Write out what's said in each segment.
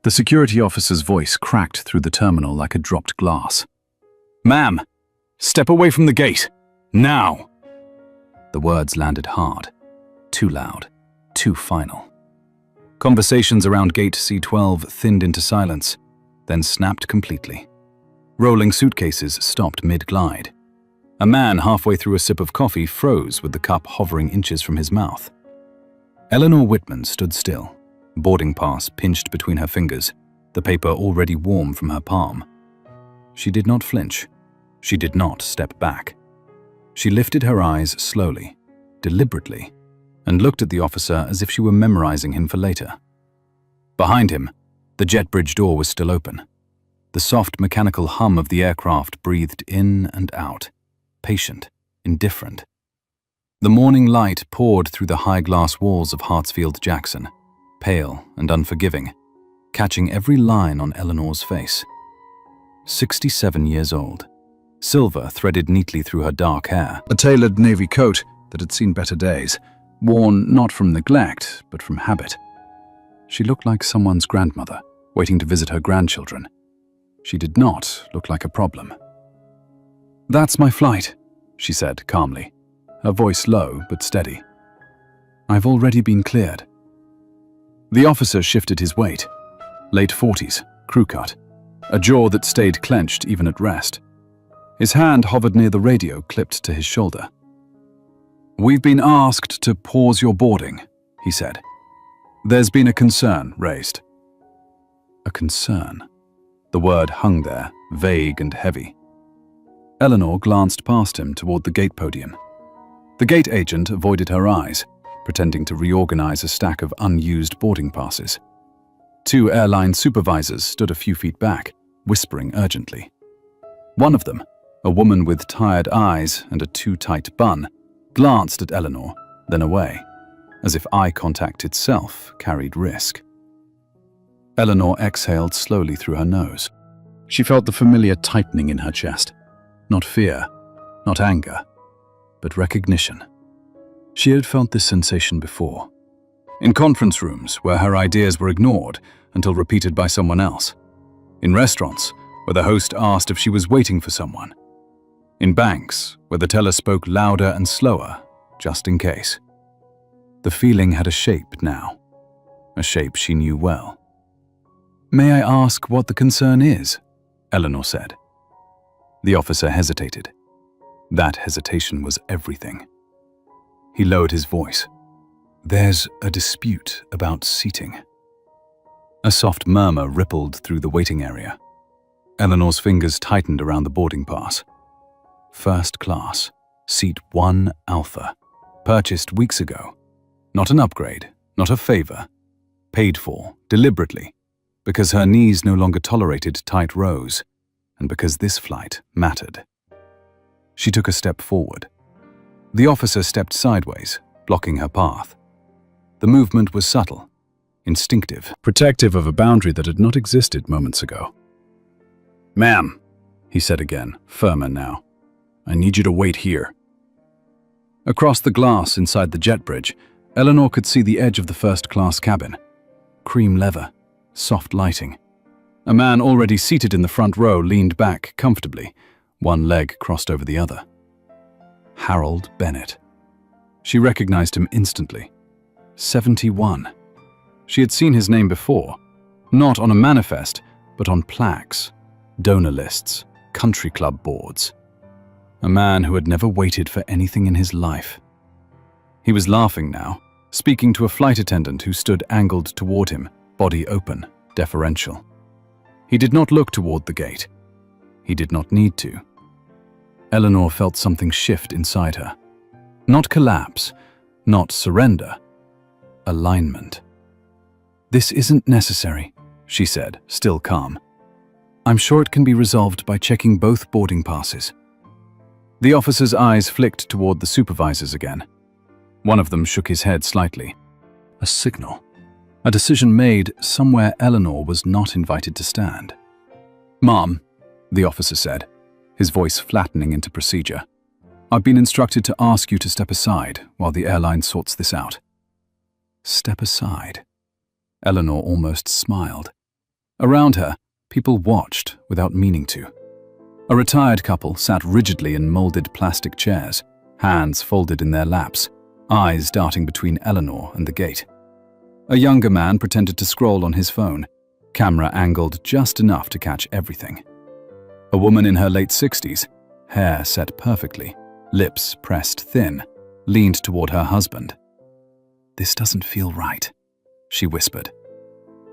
The security officer's voice cracked through the terminal like a dropped glass. "Ma'am, step away from the gate. Now!" The words landed hard. Too loud. Too final. Conversations around Gate C12 thinned into silence, then snapped completely. Rolling suitcases stopped mid-glide. A man halfway through a sip of coffee froze with the cup hovering inches from his mouth. Eleanor Whitman stood still, boarding pass pinched between her fingers, the paper already warm from her palm. She did not flinch. She did not step back. She lifted her eyes slowly, deliberately, and looked at the officer as if she were memorizing him for later. Behind him, the jet bridge door was still open. The soft mechanical hum of the aircraft breathed in and out, patient, indifferent. The morning light poured through the high glass walls of Hartsfield-Jackson, pale and unforgiving, catching every line on Eleanor's face. 67 years old, silver threaded neatly through her dark hair. A tailored navy coat that had seen better days, worn not from neglect, but from habit. She looked like someone's grandmother, waiting to visit her grandchildren. She did not look like a problem. "That's my flight," she said calmly, her voice low but steady. "I've already been cleared." The officer shifted his weight. Late 40s, crew cut, a jaw that stayed clenched even at rest. His hand hovered near the radio clipped to his shoulder. "We've been asked to pause your boarding," he said. "There's been a concern raised." A concern. The word hung there, vague and heavy. Eleanor glanced past him toward the gate podium. The gate agent avoided her eyes, pretending to reorganize a stack of unused boarding passes. Two airline supervisors stood a few feet back, whispering urgently. One of them, a woman with tired eyes and a too-tight bun, glanced at Eleanor, then away, as if eye contact itself carried risk. Eleanor exhaled slowly through her nose. She felt the familiar tightening in her chest. Not fear, not anger, but recognition. She had felt this sensation before. In conference rooms where her ideas were ignored until repeated by someone else. In restaurants where the host asked if she was waiting for someone. In banks where the teller spoke louder and slower, just in case. The feeling had a shape now, a shape she knew well. "May I ask what the concern is?" Eleanor said. The officer hesitated. That hesitation was everything. He lowered his voice. "There's a dispute about seating." A soft murmur rippled through the waiting area. Eleanor's fingers tightened around the boarding pass. First class, seat 1 Alpha, purchased weeks ago. Not an upgrade, not a favor. Paid for, deliberately, because her knees no longer tolerated tight rows, and because this flight mattered. She took a step forward. The officer stepped sideways, blocking her path. The movement was subtle, instinctive, protective of a boundary that had not existed moments ago. "Ma'am," he said again, firmer now, "I need you to wait here." Across the glass inside the jet bridge, Eleanor could see the edge of the first-class cabin. Cream leather, soft lighting. A man already seated in the front row leaned back comfortably, one leg crossed over the other. Harold Bennett. She recognized him instantly. 71. She had seen his name before, not on a manifest, but on plaques, donor lists, country club boards. A man who had never waited for anything in his life. He was laughing now, speaking to a flight attendant who stood angled toward him, body open, deferential. He did not look toward the gate. He did not need to. Eleanor felt something shift inside her. Not collapse, not surrender. Alignment. "This isn't necessary," she said, still calm. "I'm sure it can be resolved by checking both boarding passes." The officer's eyes flicked toward the supervisors again. One of them shook his head slightly. A signal. A decision made somewhere Eleanor was not invited to stand. "Ma'am," the officer said, his voice flattening into procedure, "I've been instructed to ask you to step aside while the airline sorts this out." Step aside. Eleanor almost smiled. Around her, people watched without meaning to. A retired couple sat rigidly in molded plastic chairs, hands folded in their laps, eyes darting between Eleanor and the gate. A younger man pretended to scroll on his phone, camera angled just enough to catch everything. A woman in her late 60s, hair set perfectly, lips pressed thin, leaned toward her husband. "This doesn't feel right," she whispered.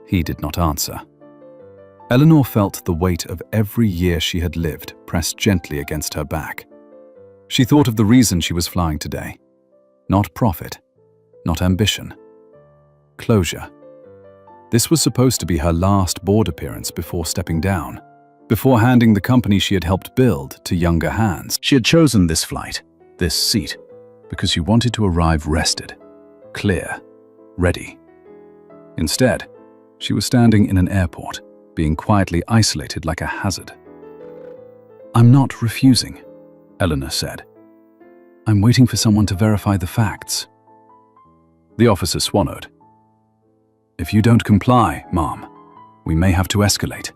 He did not answer. Eleanor felt the weight of every year she had lived pressed gently against her back. She thought of the reason she was flying today. Not profit, not ambition. Closure. This was supposed to be her last board appearance before stepping down, before handing the company she had helped build to younger hands. She had chosen this flight, this seat, because she wanted to arrive rested, clear, ready. Instead, she was standing in an airport, being quietly isolated like a hazard. "I'm not refusing," Eleanor said. "I'm waiting for someone to verify the facts." The officer swallowed. "If you don't comply, Mom, we may have to escalate."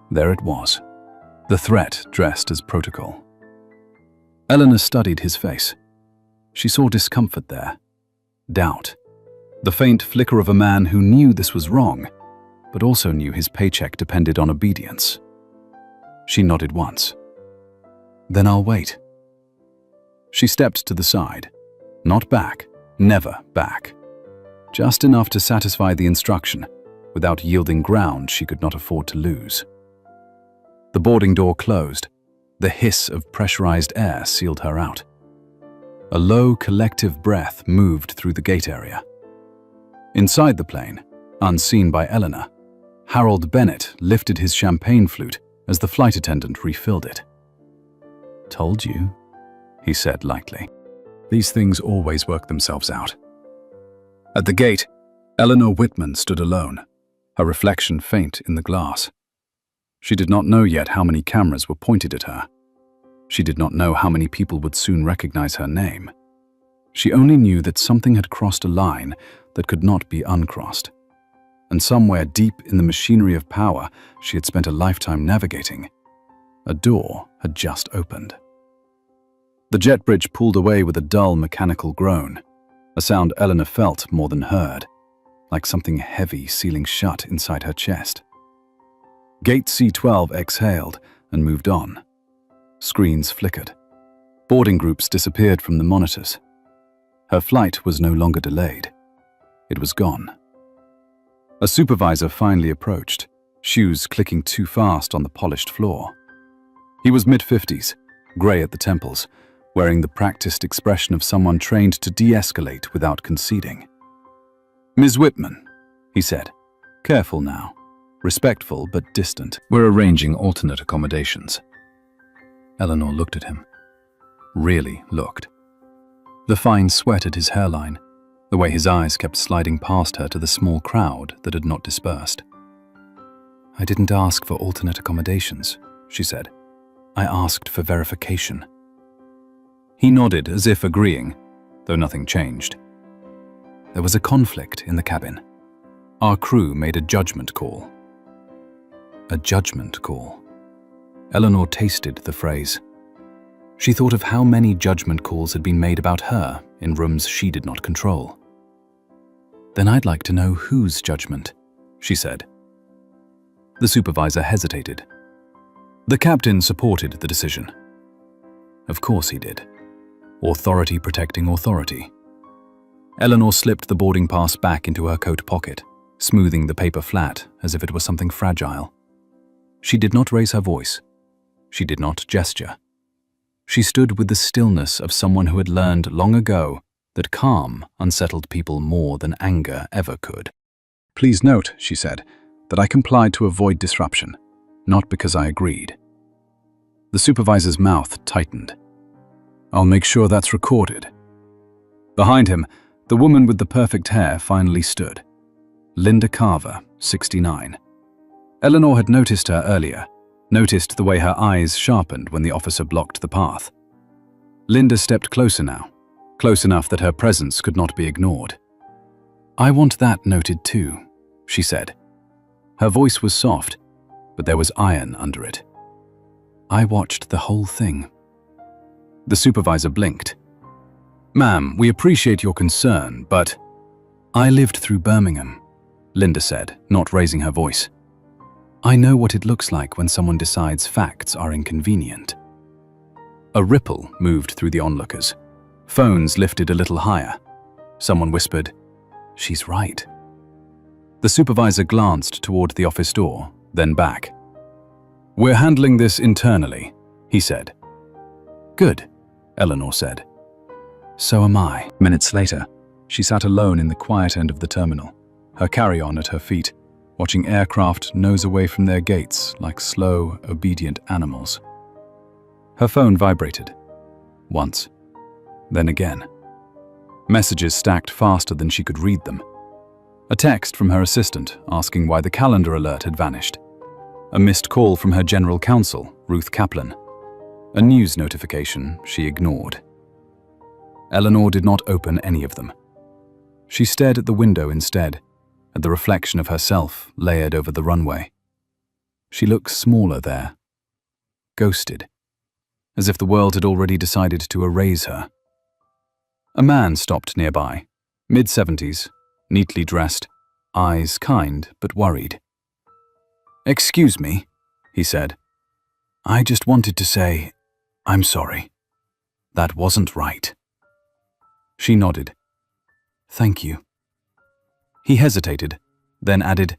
There it was, the threat dressed as protocol. Eleanor studied his face. She saw discomfort there, doubt, the faint flicker of a man who knew this was wrong, but also knew his paycheck depended on obedience. She nodded once. "Then I'll wait." She stepped to the side, not back, never back. Just enough to satisfy the instruction, without yielding ground she could not afford to lose. The boarding door closed. The hiss of pressurized air sealed her out. A low, collective breath moved through the gate area. Inside the plane, unseen by Eleanor, Harold Bennett lifted his champagne flute as the flight attendant refilled it. "Told you," he said lightly. These things always work themselves out. At the gate, Eleanor Whitman stood alone, her reflection faint in the glass. She did not know yet how many cameras were pointed at her. She did not know how many people would soon recognize her name. She only knew that something had crossed a line that could not be uncrossed. And somewhere deep in the machinery of power she had spent a lifetime navigating, a door had just opened. The jet bridge pulled away with a dull mechanical groan, a sound Eleanor felt more than heard, like something heavy sealing shut inside her chest. Gate C-12 exhaled and moved on. Screens flickered. Boarding groups disappeared from the monitors. Her flight was no longer delayed. It was gone. A supervisor finally approached, shoes clicking too fast on the polished floor. He was mid-50s, grey at the temples, wearing the practiced expression of someone trained to de-escalate without conceding. "Ms. Whitman," he said, careful now, respectful but distant. "We're arranging alternate accommodations." Eleanor looked at him. Really looked. The fine sweat at his hairline, the way his eyes kept sliding past her to the small crowd that had not dispersed. "I didn't ask for alternate accommodations," she said. "I asked for verification." He nodded as if agreeing, though nothing changed. "There was a conflict in the cabin. Our crew made a judgment call." A judgment call. Eleanor tasted the phrase. She thought of how many judgment calls had been made about her in rooms she did not control. "Then I'd like to know whose judgment," she said. The supervisor hesitated. The captain supported the decision. Of course he did. Authority protecting authority. Eleanor slipped the boarding pass back into her coat pocket, smoothing the paper flat as if it were something fragile. She did not raise her voice. She did not gesture. She stood with the stillness of someone who had learned long ago that calm unsettled people more than anger ever could. "Please note," she said, "that I complied to avoid disruption, not because I agreed." The supervisor's mouth tightened. "I'll make sure that's recorded." Behind him, the woman with the perfect hair finally stood. Linda Carver, 69. Eleanor had noticed her earlier, noticed the way her eyes sharpened when the officer blocked the path. Linda stepped closer now, close enough that her presence could not be ignored. "I want that noted too," she said. Her voice was soft, but there was iron under it. I watched the whole thing. The supervisor blinked. "Ma'am, we appreciate your concern, but—" "I lived through Birmingham," Linda said, not raising her voice. "I know what it looks like when someone decides facts are inconvenient." A ripple moved through the onlookers. Phones lifted a little higher. Someone whispered, "She's right." The supervisor glanced toward the office door, then back. "We're handling this internally," he said. "Good," Eleanor said. "So am I." Minutes later, she sat alone in the quiet end of the terminal, her carry-on at her feet, watching aircraft nose away from their gates like slow, obedient animals. Her phone vibrated. Once. Then again. Messages stacked faster than she could read them. A text from her assistant asking why the calendar alert had vanished. A missed call from her general counsel, Ruth Kaplan. A news notification she ignored. Eleanor did not open any of them. She stared at the window instead, at the reflection of herself layered over the runway. She looked smaller there. Ghosted. As if the world had already decided to erase her. A man stopped nearby, mid-70s, neatly dressed, eyes kind but worried. "Excuse me," he said. "I just wanted to say, I'm sorry. That wasn't right." She nodded. "Thank you." He hesitated, then added,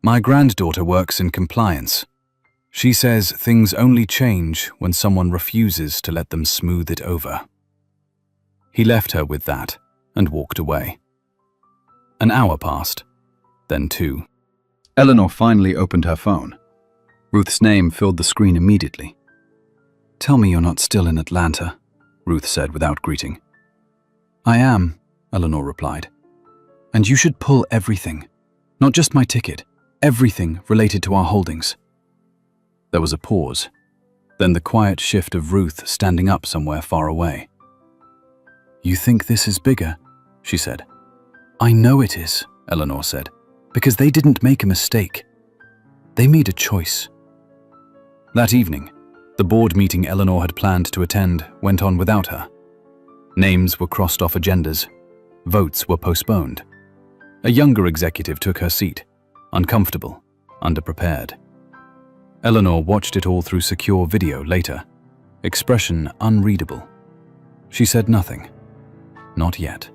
"My granddaughter works in compliance. She says things only change when someone refuses to let them smooth it over." He left her with that and walked away. An hour passed, then 2. Eleanor finally opened her phone. Ruth's name filled the screen immediately. "Tell me you're not still in Atlanta," Ruth said without greeting. "I am," Eleanor replied. "And you should pull everything. Not just my ticket, everything related to our holdings." There was a pause, then the quiet shift of Ruth standing up somewhere far away. "You think this is bigger?" she said. "I know it is," Eleanor said, "because they didn't make a mistake. They made a choice." That evening, the board meeting Eleanor had planned to attend went on without her. Names were crossed off agendas. Votes were postponed. A younger executive took her seat, uncomfortable, underprepared. Eleanor watched it all through secure video later, expression unreadable. She said nothing. Not yet.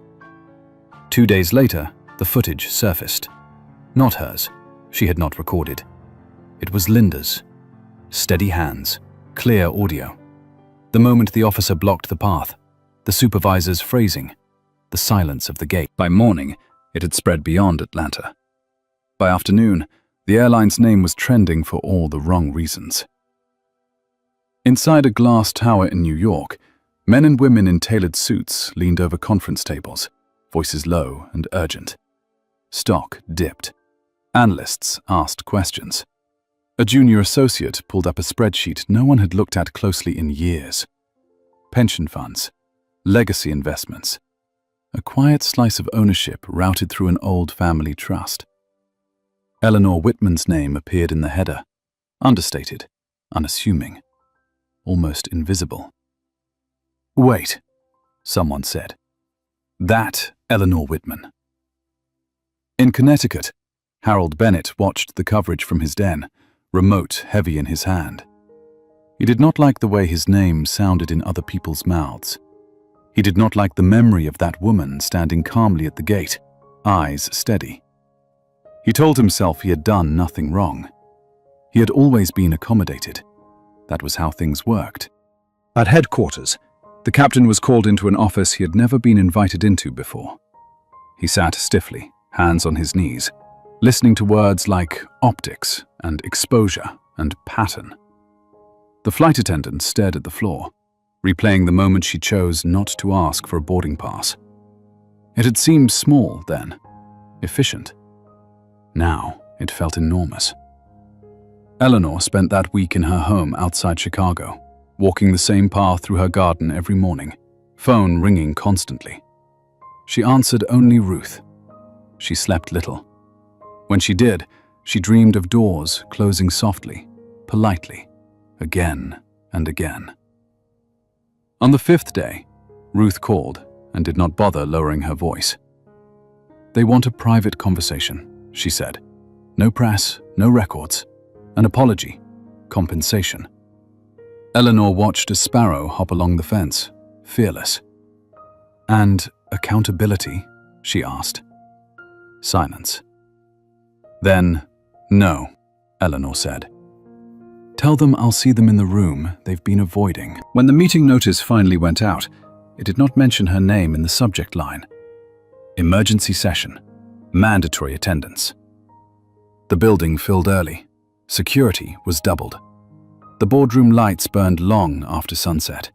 2 days later, the footage surfaced. Not hers. She had not recorded. It was Linda's. Steady hands, clear audio. The moment the officer blocked the path, the supervisor's phrasing, the silence of the gate. By morning, it had spread beyond Atlanta. By afternoon, the airline's name was trending for all the wrong reasons. Inside a glass tower in New York, men and women in tailored suits leaned over conference tables, voices low and urgent. Stock dipped. Analysts asked questions. A junior associate pulled up a spreadsheet no one had looked at closely in years. Pension funds, legacy investments. A quiet slice of ownership routed through an old family trust. Eleanor Whitman's name appeared in the header, understated, unassuming, almost invisible. "Wait," someone said. "That Eleanor Whitman." In Connecticut, Harold Bennett watched the coverage from his den, remote heavy in his hand. He did not like the way his name sounded in other people's mouths. He did not like the memory of that woman standing calmly at the gate, eyes steady. He told himself he had done nothing wrong. He had always been accommodated. That was how things worked. At headquarters, the captain was called into an office he had never been invited into before. He sat stiffly, hands on his knees, listening to words like optics and exposure and pattern. The flight attendant stared at the floor, replaying the moment she chose not to ask for a boarding pass. It had seemed small then, efficient. Now it felt enormous. Eleanor spent that week in her home outside Chicago, walking the same path through her garden every morning, phone ringing constantly. She answered only Ruth. She slept little. When she did, She dreamed of doors closing softly, politely, again and again. On the 5th day, Ruth called and did not bother lowering her voice. "They want a private conversation," she said. "No press, no records. An apology, compensation." Eleanor watched a sparrow hop along the fence, fearless. "And accountability?" she asked. Silence. Then, "No," Eleanor said. "Tell them I'll see them in the room they've been avoiding." When the meeting notice finally went out, it did not mention her name in the subject line. Emergency session. Mandatory attendance. The building filled early. Security was doubled. The boardroom lights burned long after sunset.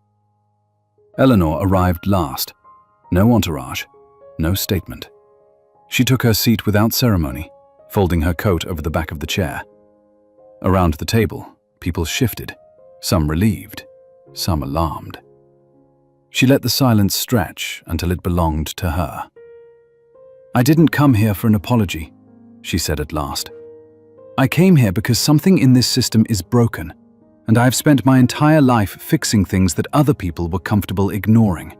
Eleanor arrived last. No entourage, no statement. She took her seat without ceremony, folding her coat over the back of the chair. Around the table, people shifted, some relieved, some alarmed. She let the silence stretch until it belonged to her. "I didn't come here for an apology," she said at last. "I came here because something in this system is broken, and I have spent my entire life fixing things that other people were comfortable ignoring."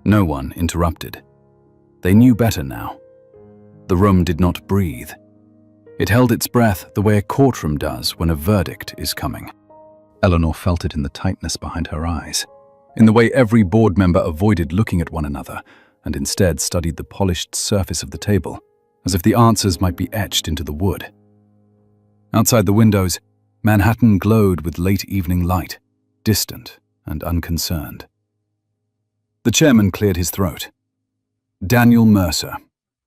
No one interrupted. They knew better now. The room did not breathe. It held its breath the way a courtroom does when a verdict is coming. Eleanor felt it in the tightness behind her eyes, in the way every board member avoided looking at one another and instead studied the polished surface of the table, as if the answers might be etched into the wood. Outside the windows, Manhattan glowed with late evening light, distant and unconcerned. The chairman cleared his throat. Daniel Mercer,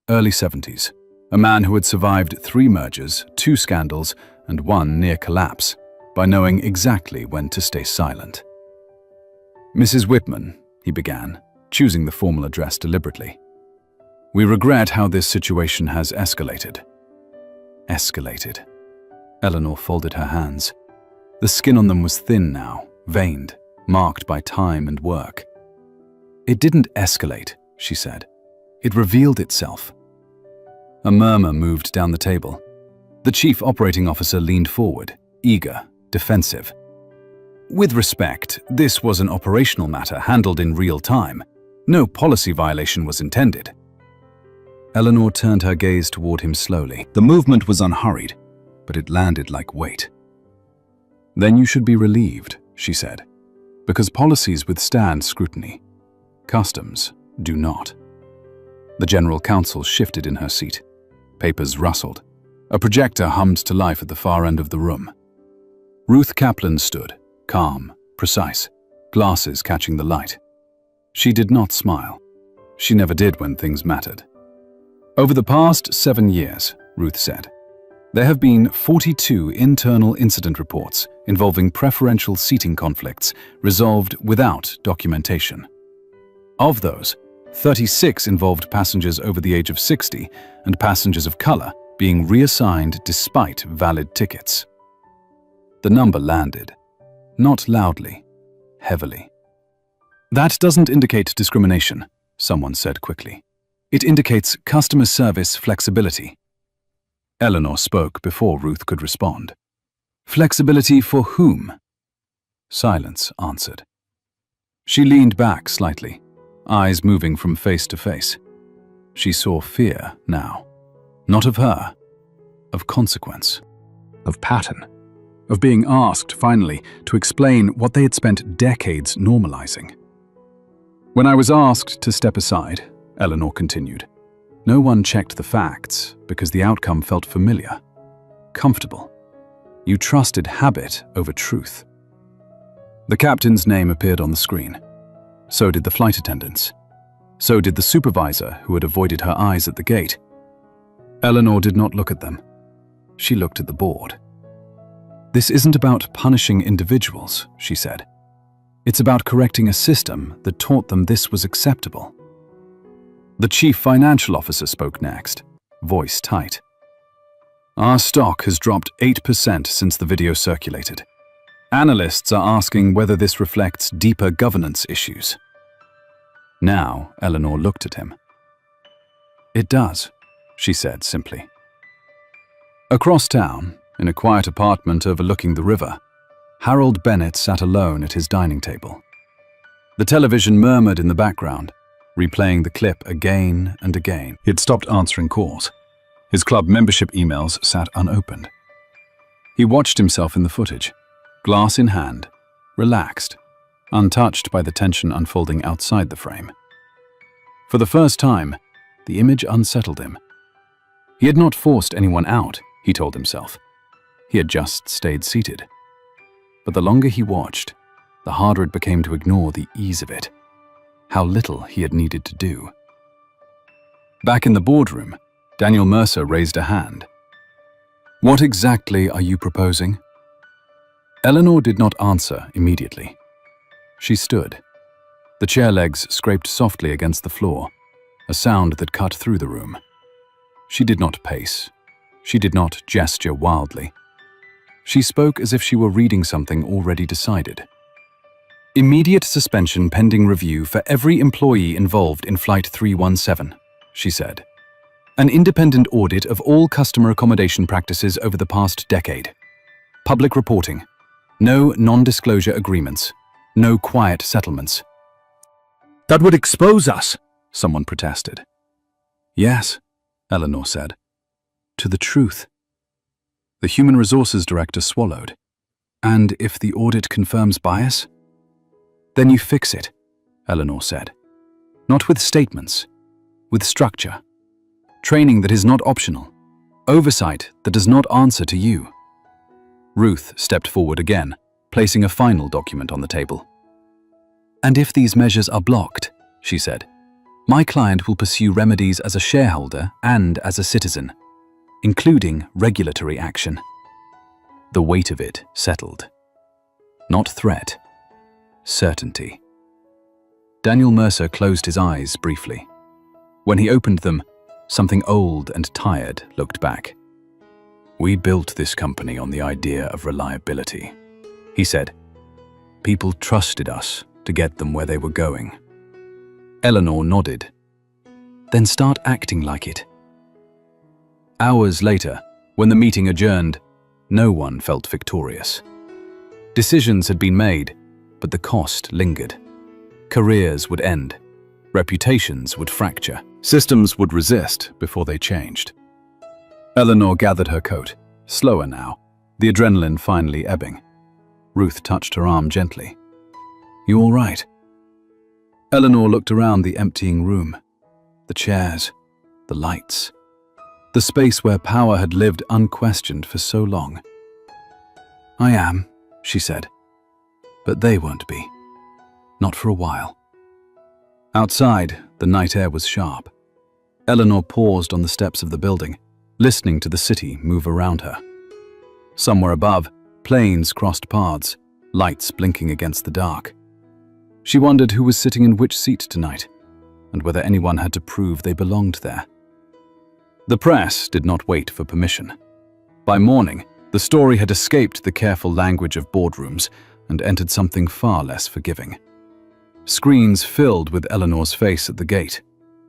early 70s, a man who had survived 3 mergers, 2 scandals, and 1 near collapse, by knowing exactly when to stay silent. "Mrs. Whitman," he began, choosing the formal address deliberately. "We regret how this situation has escalated." Escalated. Eleanor folded her hands. The skin on them was thin now, veined, marked by time and work. "It didn't escalate," she said. "It revealed itself." A murmur moved down the table. The chief operating officer leaned forward, eager, defensive. "With respect, this was an operational matter handled in real time. No policy violation was intended." Eleanor turned her gaze toward him slowly. The movement was unhurried, but it landed like weight. "Then you should be relieved," she said, "because policies withstand scrutiny. Customs do not." The general counsel shifted in her seat. Papers rustled. A projector hummed to life at the far end of the room. Ruth Kaplan stood, calm, precise, glasses catching the light. She did not smile. She never did when things mattered. "Over the past 7 years," Ruth said, "there have been 42 internal incident reports involving preferential seating conflicts resolved without documentation. Of those, 36 involved passengers over the age of 60 and passengers of color being reassigned despite valid tickets." The number landed, not loudly, heavily. "That doesn't indicate discrimination," someone said quickly. "It indicates customer service flexibility." Eleanor spoke before Ruth could respond. "Flexibility for whom?" Silence answered. She leaned back slightly, eyes moving from face to face. She saw fear now, not of her, of consequence, of pattern, of being asked finally to explain what they had spent decades normalizing. "When I was asked to step aside," Eleanor continued, "no one checked the facts because the outcome felt familiar, comfortable. You trusted habit over truth." The captain's name appeared on the screen. So did the flight attendants. So did the supervisor who had avoided her eyes at the gate. Eleanor did not look at them. She looked at the board. "This isn't about punishing individuals," she said. "It's about correcting a system that taught them this was acceptable." The chief financial officer spoke next, voice tight. "Our stock has dropped 8% since the video circulated. Analysts are asking whether this reflects deeper governance issues." Now, Eleanor looked at him. "It does," she said simply. Across town, in a quiet apartment overlooking the river, Harold Bennett sat alone at his dining table. The television murmured in the background, replaying the clip again and again. He had stopped answering calls. His club membership emails sat unopened. He watched himself in the footage, glass in hand, relaxed, untouched by the tension unfolding outside the frame. For the first time, the image unsettled him. He had not forced anyone out, he told himself. He had just stayed seated. But the longer he watched, the harder it became to ignore the ease of it. How little he had needed to do. Back in the boardroom, Daniel Mercer raised a hand. "What exactly are you proposing?" Eleanor did not answer immediately. She stood. The chair legs scraped softly against the floor, a sound that cut through the room. She did not pace. She did not gesture wildly. She spoke as if she were reading something already decided. "Immediate suspension pending review for every employee involved in Flight 317, she said. "An independent audit of all customer accommodation practices over the past decade. Public reporting. No non-disclosure agreements. No quiet settlements." "That would expose us," someone protested. "Yes," Eleanor said. "To the truth." The Human Resources Director swallowed. "And if the audit confirms bias?" "Then you fix it," Eleanor said. "Not with statements, with structure. Training that is not optional. Oversight that does not answer to you." Ruth stepped forward again, placing a final document on the table. "And if these measures are blocked," she said, "my client will pursue remedies as a shareholder and as a citizen, including regulatory action." The weight of it settled. Not threat, certainty. Daniel Mercer closed his eyes briefly. When he opened them, something old and tired looked back. "We built this company on the idea of reliability," he said. "People trusted us to get them where they were going." Eleanor nodded. "Then start acting like it." Hours later, when the meeting adjourned, no one felt victorious. Decisions had been made, but the cost lingered. Careers would end. Reputations would fracture. Systems would resist before they changed. Eleanor gathered her coat, slower now, the adrenaline finally ebbing. Ruth touched her arm gently. "You all right?" Eleanor looked around the emptying room. The chairs, the lights, the space where power had lived unquestioned for so long. "I am," she said. "But they won't be. Not for a while." Outside, the night air was sharp. Eleanor paused on the steps of the building, listening to the city move around her. Somewhere above, planes crossed paths, lights blinking against the dark. She wondered who was sitting in which seat tonight, and whether anyone had to prove they belonged there. The press did not wait for permission. By morning, the story had escaped the careful language of boardrooms and entered something far less forgiving. Screens filled with Eleanor's face at the gate,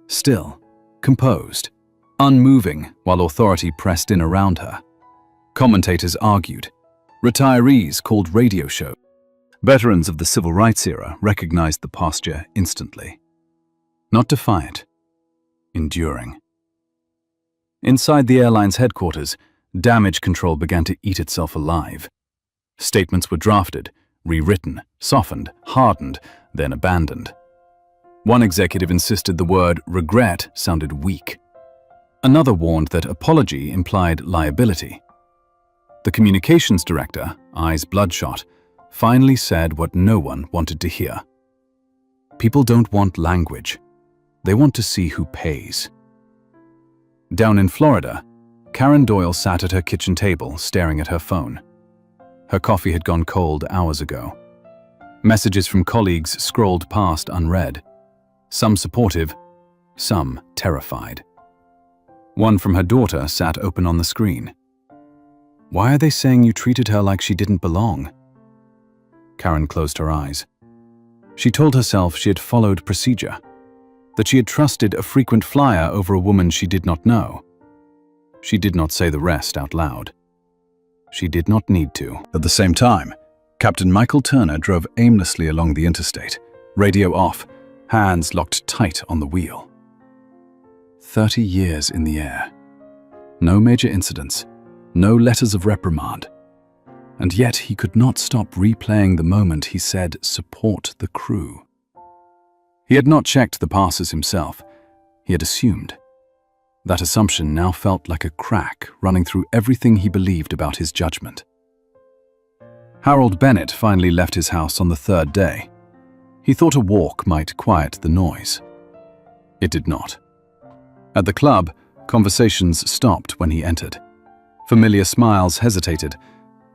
still, composed, unmoving while authority pressed in around her. Commentators argued. Retirees called radio shows. Veterans of the civil rights era recognized the posture instantly. Not defiant, enduring. Inside the airline's headquarters, damage control began to eat itself alive. Statements were drafted, rewritten, softened, hardened, then abandoned. One executive insisted the word regret sounded weak. Another warned that apology implied liability. The communications director, eyes bloodshot, finally said what no one wanted to hear. People don't want language. They want to see who pays. Down in Florida, Karen Doyle sat at her kitchen table staring at her phone. Her coffee had gone cold hours ago. Messages from colleagues scrolled past unread. Some supportive, some terrified. One from her daughter sat open on the screen. "Why are they saying you treated her like she didn't belong?" Karen closed her eyes. She told herself she had followed procedure, that she had trusted a frequent flyer over a woman she did not know. She did not say the rest out loud. She did not need to. At the same time, Captain Michael Turner drove aimlessly along the interstate, radio off, hands locked tight on the wheel. 30 years in the air. No major incidents, no letters of reprimand. And yet he could not stop replaying the moment he said, "Support the crew." He had not checked the passes himself. He had assumed. That assumption now felt like a crack running through everything he believed about his judgment. Harold Bennett finally left his house on the third day. He thought a walk might quiet the noise. It did not. At the club, conversations stopped when he entered. Familiar smiles hesitated,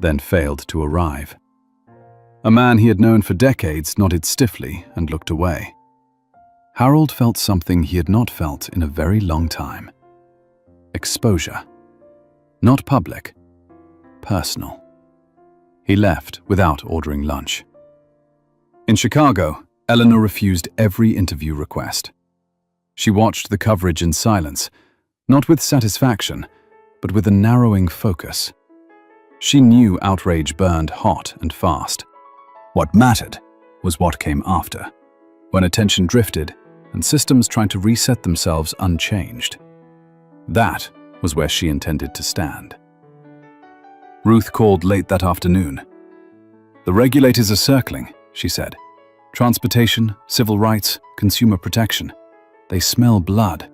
then failed to arrive. A man he had known for decades nodded stiffly and looked away. Harold felt something he had not felt in a very long time. Exposure. Not public. Personal. He left without ordering lunch. In Chicago, Eleanor refused every interview request. She watched the coverage in silence, not with satisfaction, but with a narrowing focus. She knew outrage burned hot and fast. What mattered was what came after, when attention drifted and systems tried to reset themselves unchanged. That was where she intended to stand. Ruth called late that afternoon. "The regulators are circling," she said. "Transportation, civil rights, consumer protection. They smell blood."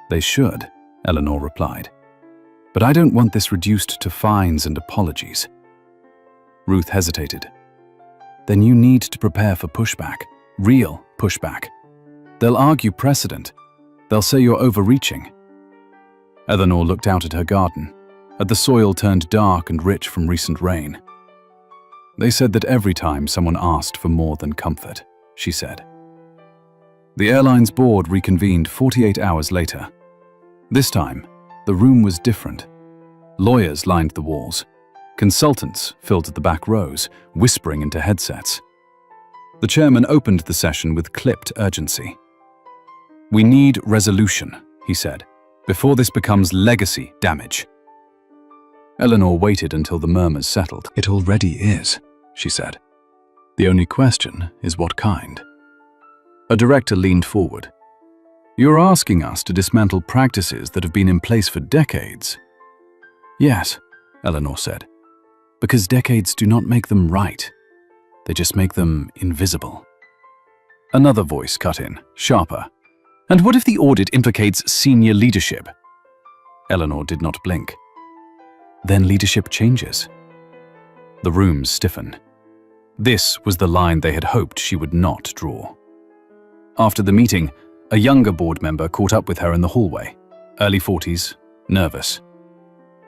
"They should," Eleanor replied. "But I don't want this reduced to fines and apologies." Ruth hesitated. "Then you need to prepare for pushback, real pushback. They'll argue precedent. They'll say you're overreaching." Eleanor looked out at her garden, at the soil turned dark and rich from recent rain. "They said that every time someone asked for more than comfort," she said. The airline's board reconvened 48 hours later. This time, the room was different. Lawyers lined the walls. Consultants filled the back rows, whispering into headsets. The chairman opened the session with clipped urgency. "We need resolution," he said, "before this becomes legacy damage." Eleanor waited until the murmurs settled. "It already is," she said. "The only question is what kind." A director leaned forward. "You're asking us to dismantle practices that have been in place for decades." "Yes," Eleanor said, "because decades do not make them right. They just make them invisible." Another voice cut in, sharper. "And what if the audit implicates senior leadership?" Eleanor did not blink. "Then leadership changes." The room stiffened. This was the line they had hoped she would not draw. After the meeting, a younger board member caught up with her in the hallway, early 40s, nervous.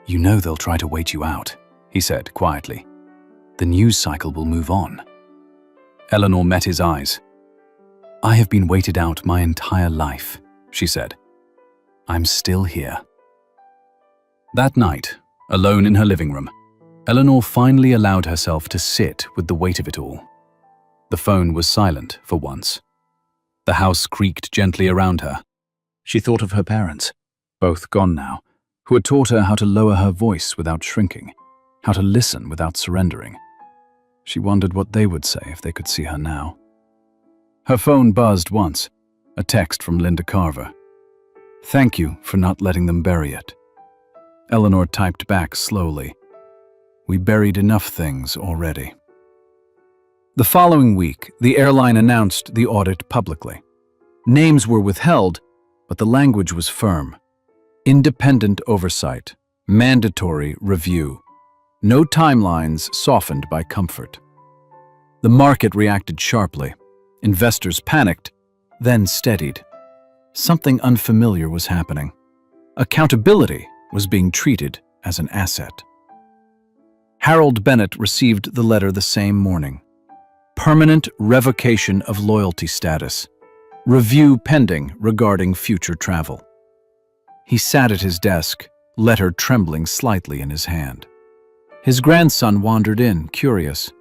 "You know they'll try to wait you out," he said quietly. "The news cycle will move on." Eleanor met his eyes. "I have been waited out my entire life," she said. "I'm still here." That night, alone in her living room, Eleanor finally allowed herself to sit with the weight of it all. The phone was silent for once. The house creaked gently around her. She thought of her parents, both gone now, who had taught her how to lower her voice without shrinking, how to listen without surrendering. She wondered what they would say if they could see her now. Her phone buzzed once, a text from Linda Carver. "Thank you for not letting them bury it." Eleanor typed back slowly. "We buried enough things already." The following week, the airline announced the audit publicly. Names were withheld, but the language was firm. Independent oversight, mandatory review. No timelines softened by comfort. The market reacted sharply. Investors panicked, then steadied. Something unfamiliar was happening. Accountability was being treated as an asset. Harold Bennett received the letter the same morning. Permanent revocation of loyalty status. Review pending regarding future travel. He sat at his desk, letter trembling slightly in his hand. His grandson wandered in, curious.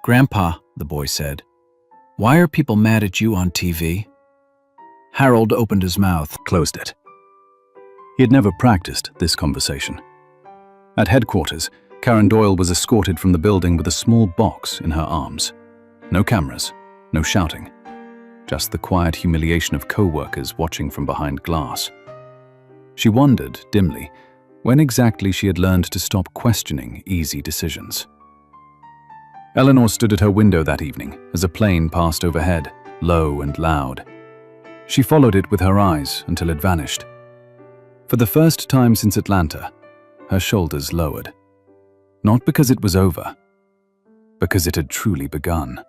"Grandpa," the boy said, "why are people mad at you on TV?" Harold opened his mouth, closed it. He had never practiced this conversation. At headquarters, Karen Doyle was escorted from the building with a small box in her arms. No cameras, no shouting. Just the quiet humiliation of co-workers watching from behind glass. She wondered, dimly, when exactly she had learned to stop questioning easy decisions. Eleanor stood at her window that evening as a plane passed overhead, low and loud. She followed it with her eyes until it vanished. For the first time since Atlanta, her shoulders lowered. Not because it was over, because it had truly begun.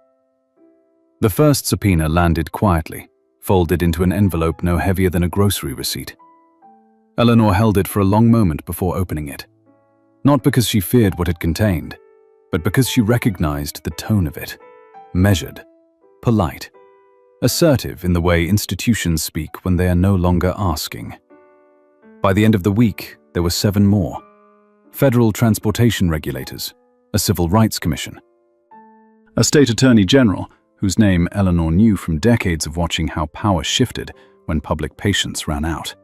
The first subpoena landed quietly, folded into an envelope no heavier than a grocery receipt. Eleanor held it for a long moment before opening it. Not because she feared what it contained, but because she recognized the tone of it. Measured, polite, assertive in the way institutions speak when they are no longer asking. By the end of the week, there were 7 more. Federal transportation regulators, a civil rights commission, a state attorney general whose name Eleanor knew from decades of watching how power shifted when public patience ran out.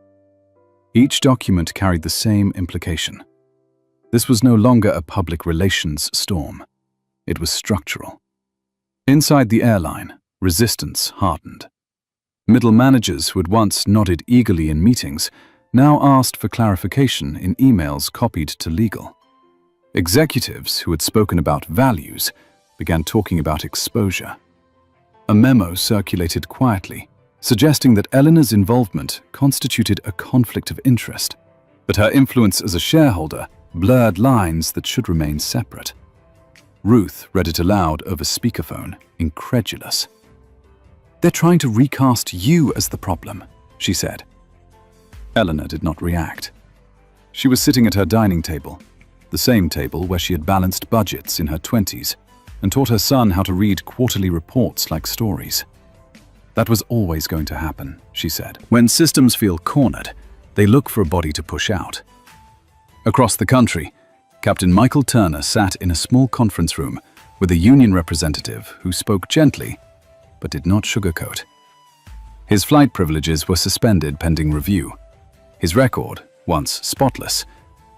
Each document carried the same implication. This was no longer a public relations storm. It was structural. Inside the airline, resistance hardened. Middle managers who had once nodded eagerly in meetings now asked for clarification in emails copied to legal. Executives who had spoken about values began talking about exposure. A memo circulated quietly, suggesting that Eleanor's involvement constituted a conflict of interest, but her influence as a shareholder blurred lines that should remain separate. Ruth read it aloud over speakerphone, incredulous. "They're trying to recast you as the problem," she said. Eleanor did not react. She was sitting at her dining table, the same table where she had balanced budgets in her 20s and taught her son how to read quarterly reports like stories. That was always going to happen, she said. When systems feel cornered, they look for a body to push out. Across the country, Captain Michael Turner sat in a small conference room with a union representative who spoke gently but did not sugarcoat. His flight privileges were suspended pending review. His record, once spotless,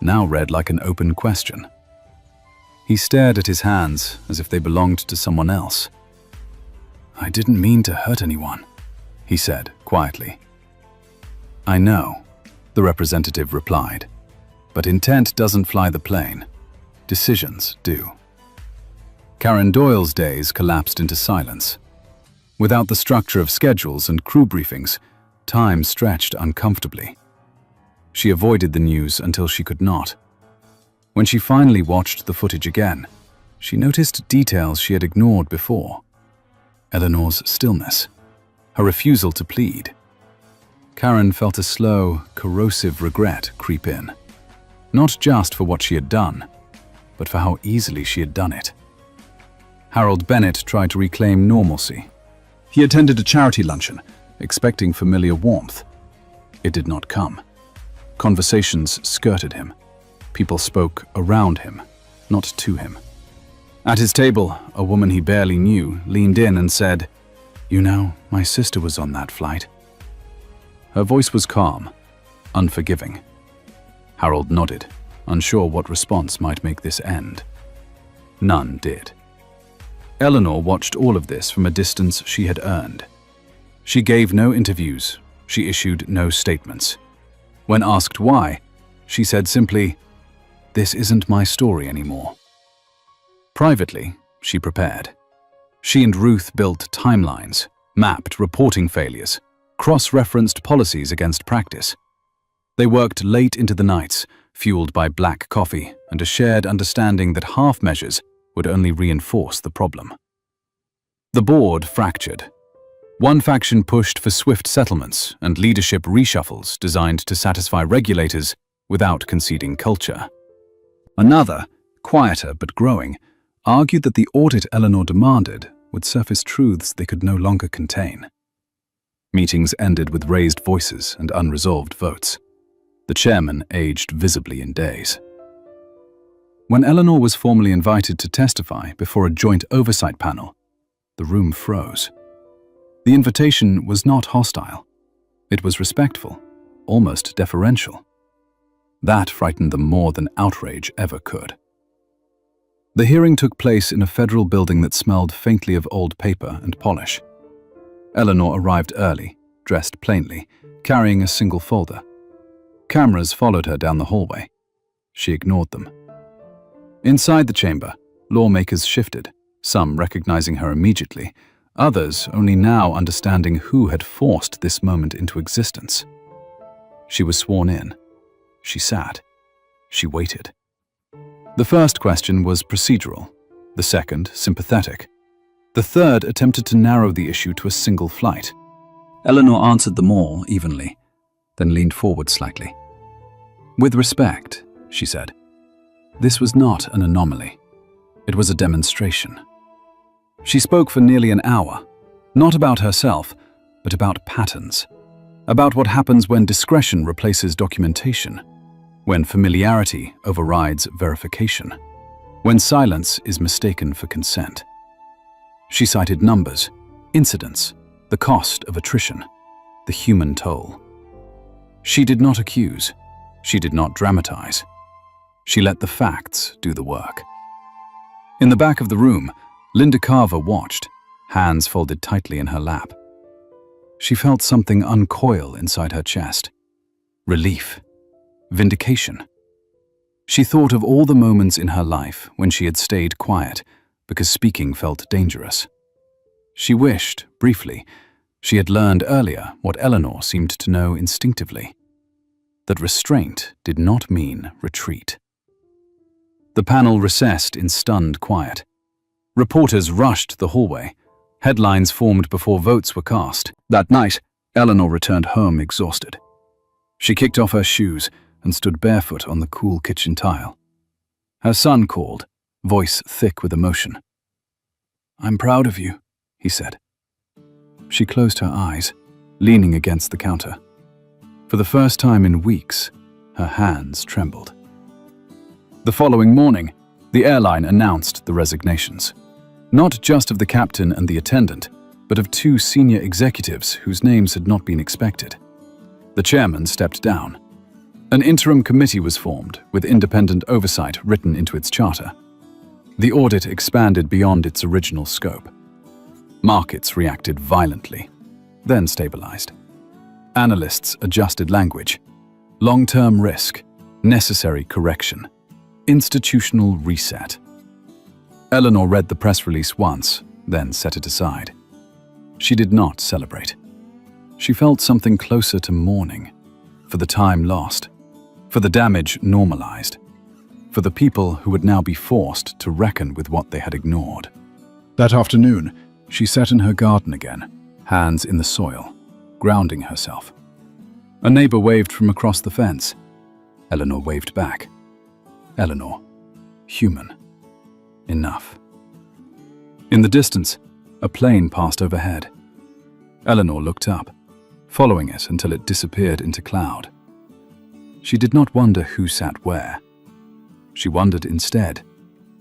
now read like an open question. He stared at his hands as if they belonged to someone else. "I didn't mean to hurt anyone," he said quietly. "I know," the representative replied, "but intent doesn't fly the plane. Decisions do." Karen Doyle's days collapsed into silence. Without the structure of schedules and crew briefings, time stretched uncomfortably. She avoided the news until she could not. When she finally watched the footage again, she noticed details she had ignored before. Eleanor's stillness, her refusal to plead. Karen felt a slow, corrosive regret creep in. Not just for what she had done, but for how easily she had done it. Harold Bennett tried to reclaim normalcy. He attended a charity luncheon, expecting familiar warmth. It did not come. Conversations skirted him. People spoke around him, not to him. At his table, a woman he barely knew leaned in and said, "You know, my sister was on that flight." Her voice was calm, unforgiving. Harold nodded, unsure what response might make this end. None did. Eleanor watched all of this from a distance she had earned. She gave no interviews. She issued no statements. When asked why, she said simply, "This isn't my story anymore." Privately, she prepared. She and Ruth built timelines, mapped reporting failures, cross-referenced policies against practice. They worked late into the nights, fueled by black coffee and a shared understanding that half measures would only reinforce the problem. The board fractured. One faction pushed for swift settlements and leadership reshuffles designed to satisfy regulators without conceding culture. Another, quieter but growing, argued that the audit Eleanor demanded would surface truths they could no longer contain. Meetings ended with raised voices and unresolved votes. The chairman aged visibly in days. When Eleanor was formally invited to testify before a joint oversight panel, the room froze. The invitation was not hostile. It was respectful, almost deferential. That frightened them more than outrage ever could. The hearing took place in a federal building that smelled faintly of old paper and polish. Eleanor arrived early, dressed plainly, carrying a single folder. Cameras followed her down the hallway. She ignored them. Inside the chamber, lawmakers shifted, some recognizing her immediately, others only now understanding who had forced this moment into existence. She was sworn in. She sat. She waited. The first question was procedural, the second sympathetic. The third attempted to narrow the issue to a single flight. Eleanor answered them all evenly, then leaned forward slightly. "With respect," she said, "this was not an anomaly. It was a demonstration." She spoke for nearly an hour, not about herself, but about patterns, about what happens when discretion replaces documentation, when familiarity overrides verification, when silence is mistaken for consent. She cited numbers, incidents, the cost of attrition, the human toll. She did not accuse. She did not dramatize. She let the facts do the work. In the back of the room, Linda Carver watched, hands folded tightly in her lap. She felt something uncoil inside her chest. Relief. Vindication. She thought of all the moments in her life when she had stayed quiet because speaking felt dangerous. She wished, briefly, she had learned earlier what Eleanor seemed to know instinctively, that restraint did not mean retreat. The panel recessed in stunned quiet. Reporters rushed the hallway. Headlines formed before votes were cast. That night, Eleanor returned home exhausted. She kicked off her shoes and stood barefoot on the cool kitchen tile. Her son called, voice thick with emotion. "I'm proud of you," he said. She closed her eyes, leaning against the counter. For the first time in weeks, her hands trembled. The following morning, the airline announced the resignations. Not just of the captain and the attendant, but of two senior executives whose names had not been expected. The chairman stepped down. An interim committee was formed, with independent oversight written into its charter. The audit expanded beyond its original scope. Markets reacted violently, then stabilized. Analysts adjusted language. Long-term risk, necessary correction, institutional reset. Eleanor read the press release once, then set it aside. She did not celebrate. She felt something closer to mourning, for the time lost, for the damage normalized, for the people who would now be forced to reckon with what they had ignored. That afternoon, she sat in her garden again, hands in the soil, grounding herself. A neighbor waved from across the fence. Eleanor waved back. Eleanor, human. Enough. In the distance, a plane passed overhead. Eleanor looked up, following it until it disappeared into cloud. She did not wonder who sat where. She wondered instead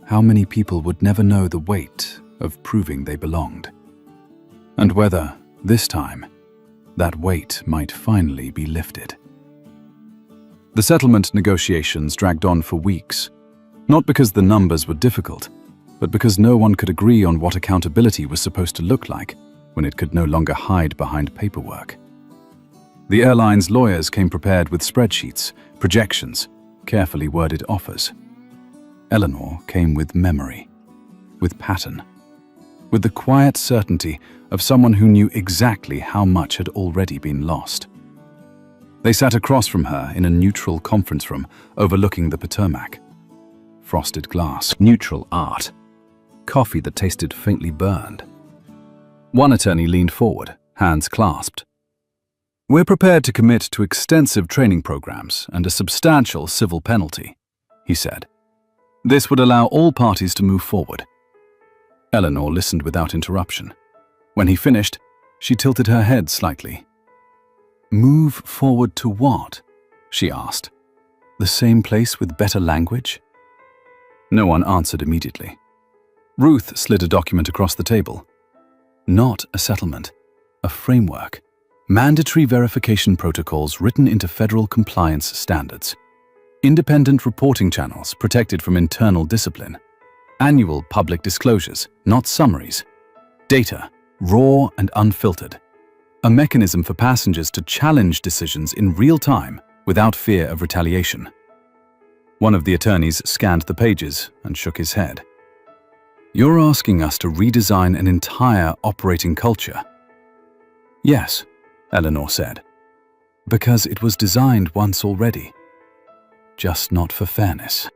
how many people would never know the weight of proving they belonged, and whether, this time, that weight might finally be lifted. The settlement negotiations dragged on for weeks, not because the numbers were difficult, but because no one could agree on what accountability was supposed to look like when it could no longer hide behind paperwork. The airline's lawyers came prepared with spreadsheets, projections, carefully worded offers. Eleanor came with memory, with pattern, with the quiet certainty of someone who knew exactly how much had already been lost. They sat across from her in a neutral conference room overlooking the Potomac. Frosted glass, neutral art, coffee that tasted faintly burned. One attorney leaned forward, hands clasped. "We're prepared to commit to extensive training programs and a substantial civil penalty," he said. "This would allow all parties to move forward." Eleanor listened without interruption. When he finished, she tilted her head slightly. "Move forward to what?" she asked. "The same place with better language?" No one answered immediately. Ruth slid a document across the table. Not a settlement, a framework. Mandatory verification protocols written into federal compliance standards. Independent reporting channels protected from internal discipline. Annual public disclosures, not summaries. Data, raw and unfiltered. A mechanism for passengers to challenge decisions in real time without fear of retaliation. One of the attorneys scanned the pages and shook his head. "You're asking us to redesign an entire operating culture?" "Yes," Eleanor said, "because it was designed once already. Just not for fairness."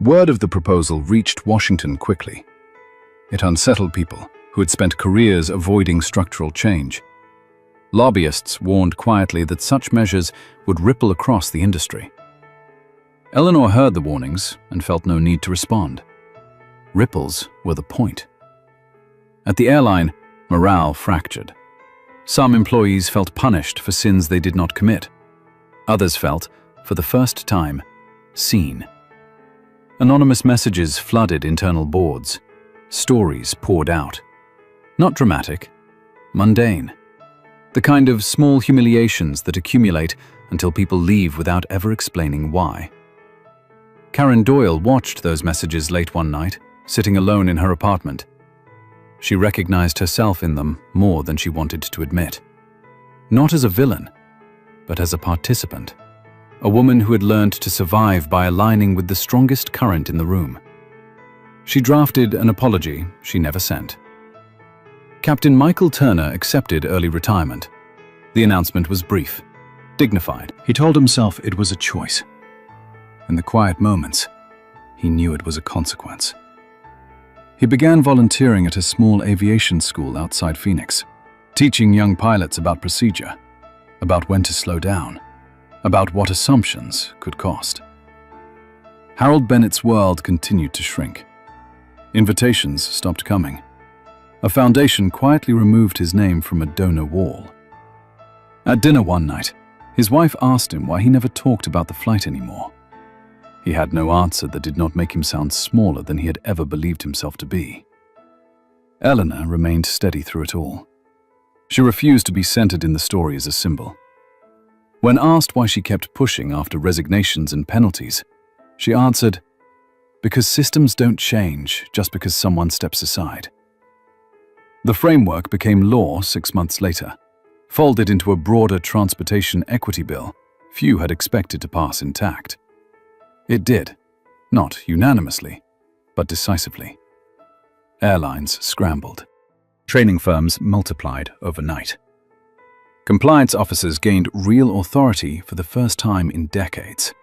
Word of the proposal reached Washington quickly. It unsettled people who had spent careers avoiding structural change. Lobbyists warned quietly that such measures would ripple across the industry. Eleanor heard the warnings and felt no need to respond. Ripples were the point. At the airline, morale fractured. Some employees felt punished for sins they did not commit. Others felt, for the first time, seen. Anonymous messages flooded internal boards. Stories poured out. Not dramatic, mundane. The kind of small humiliations that accumulate until people leave without ever explaining why. Karen Doyle watched those messages late one night, sitting alone in her apartment. She recognized herself in them more than she wanted to admit. Not as a villain, but as a participant. A woman who had learned to survive by aligning with the strongest current in the room. She drafted an apology she never sent. Captain Michael Turner accepted early retirement. The announcement was brief, dignified. He told himself it was a choice. In the quiet moments, he knew it was a consequence. He began volunteering at a small aviation school outside Phoenix, teaching young pilots about procedure, about when to slow down, about what assumptions could cost. Harold Bennett's world continued to shrink. Invitations stopped coming. A foundation quietly removed his name from a donor wall. At dinner one night, his wife asked him why he never talked about the flight anymore. He had no answer that did not make him sound smaller than he had ever believed himself to be. Eleanor remained steady through it all. She refused to be centered in the story as a symbol. When asked why she kept pushing after resignations and penalties, she answered, "Because systems don't change just because someone steps aside." The framework became law 6 months later, folded into a broader transportation equity bill few had expected to pass intact. It did, not unanimously, but decisively. Airlines scrambled. Training firms multiplied overnight. Compliance officers gained real authority for the first time in decades.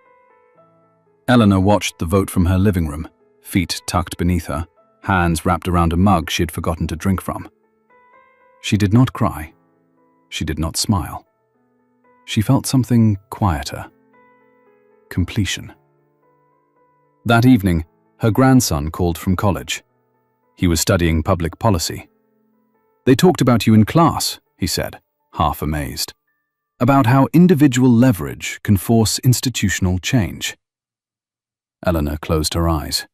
Eleanor watched the vote from her living room, feet tucked beneath her, hands wrapped around a mug she had forgotten to drink from. She did not cry. She did not smile. She felt something quieter. Completion. That evening, her grandson called from college. He was studying public policy. "They talked about you in class," he said, half amazed. "About how individual leverage can force institutional change." Eleanor closed her eyes.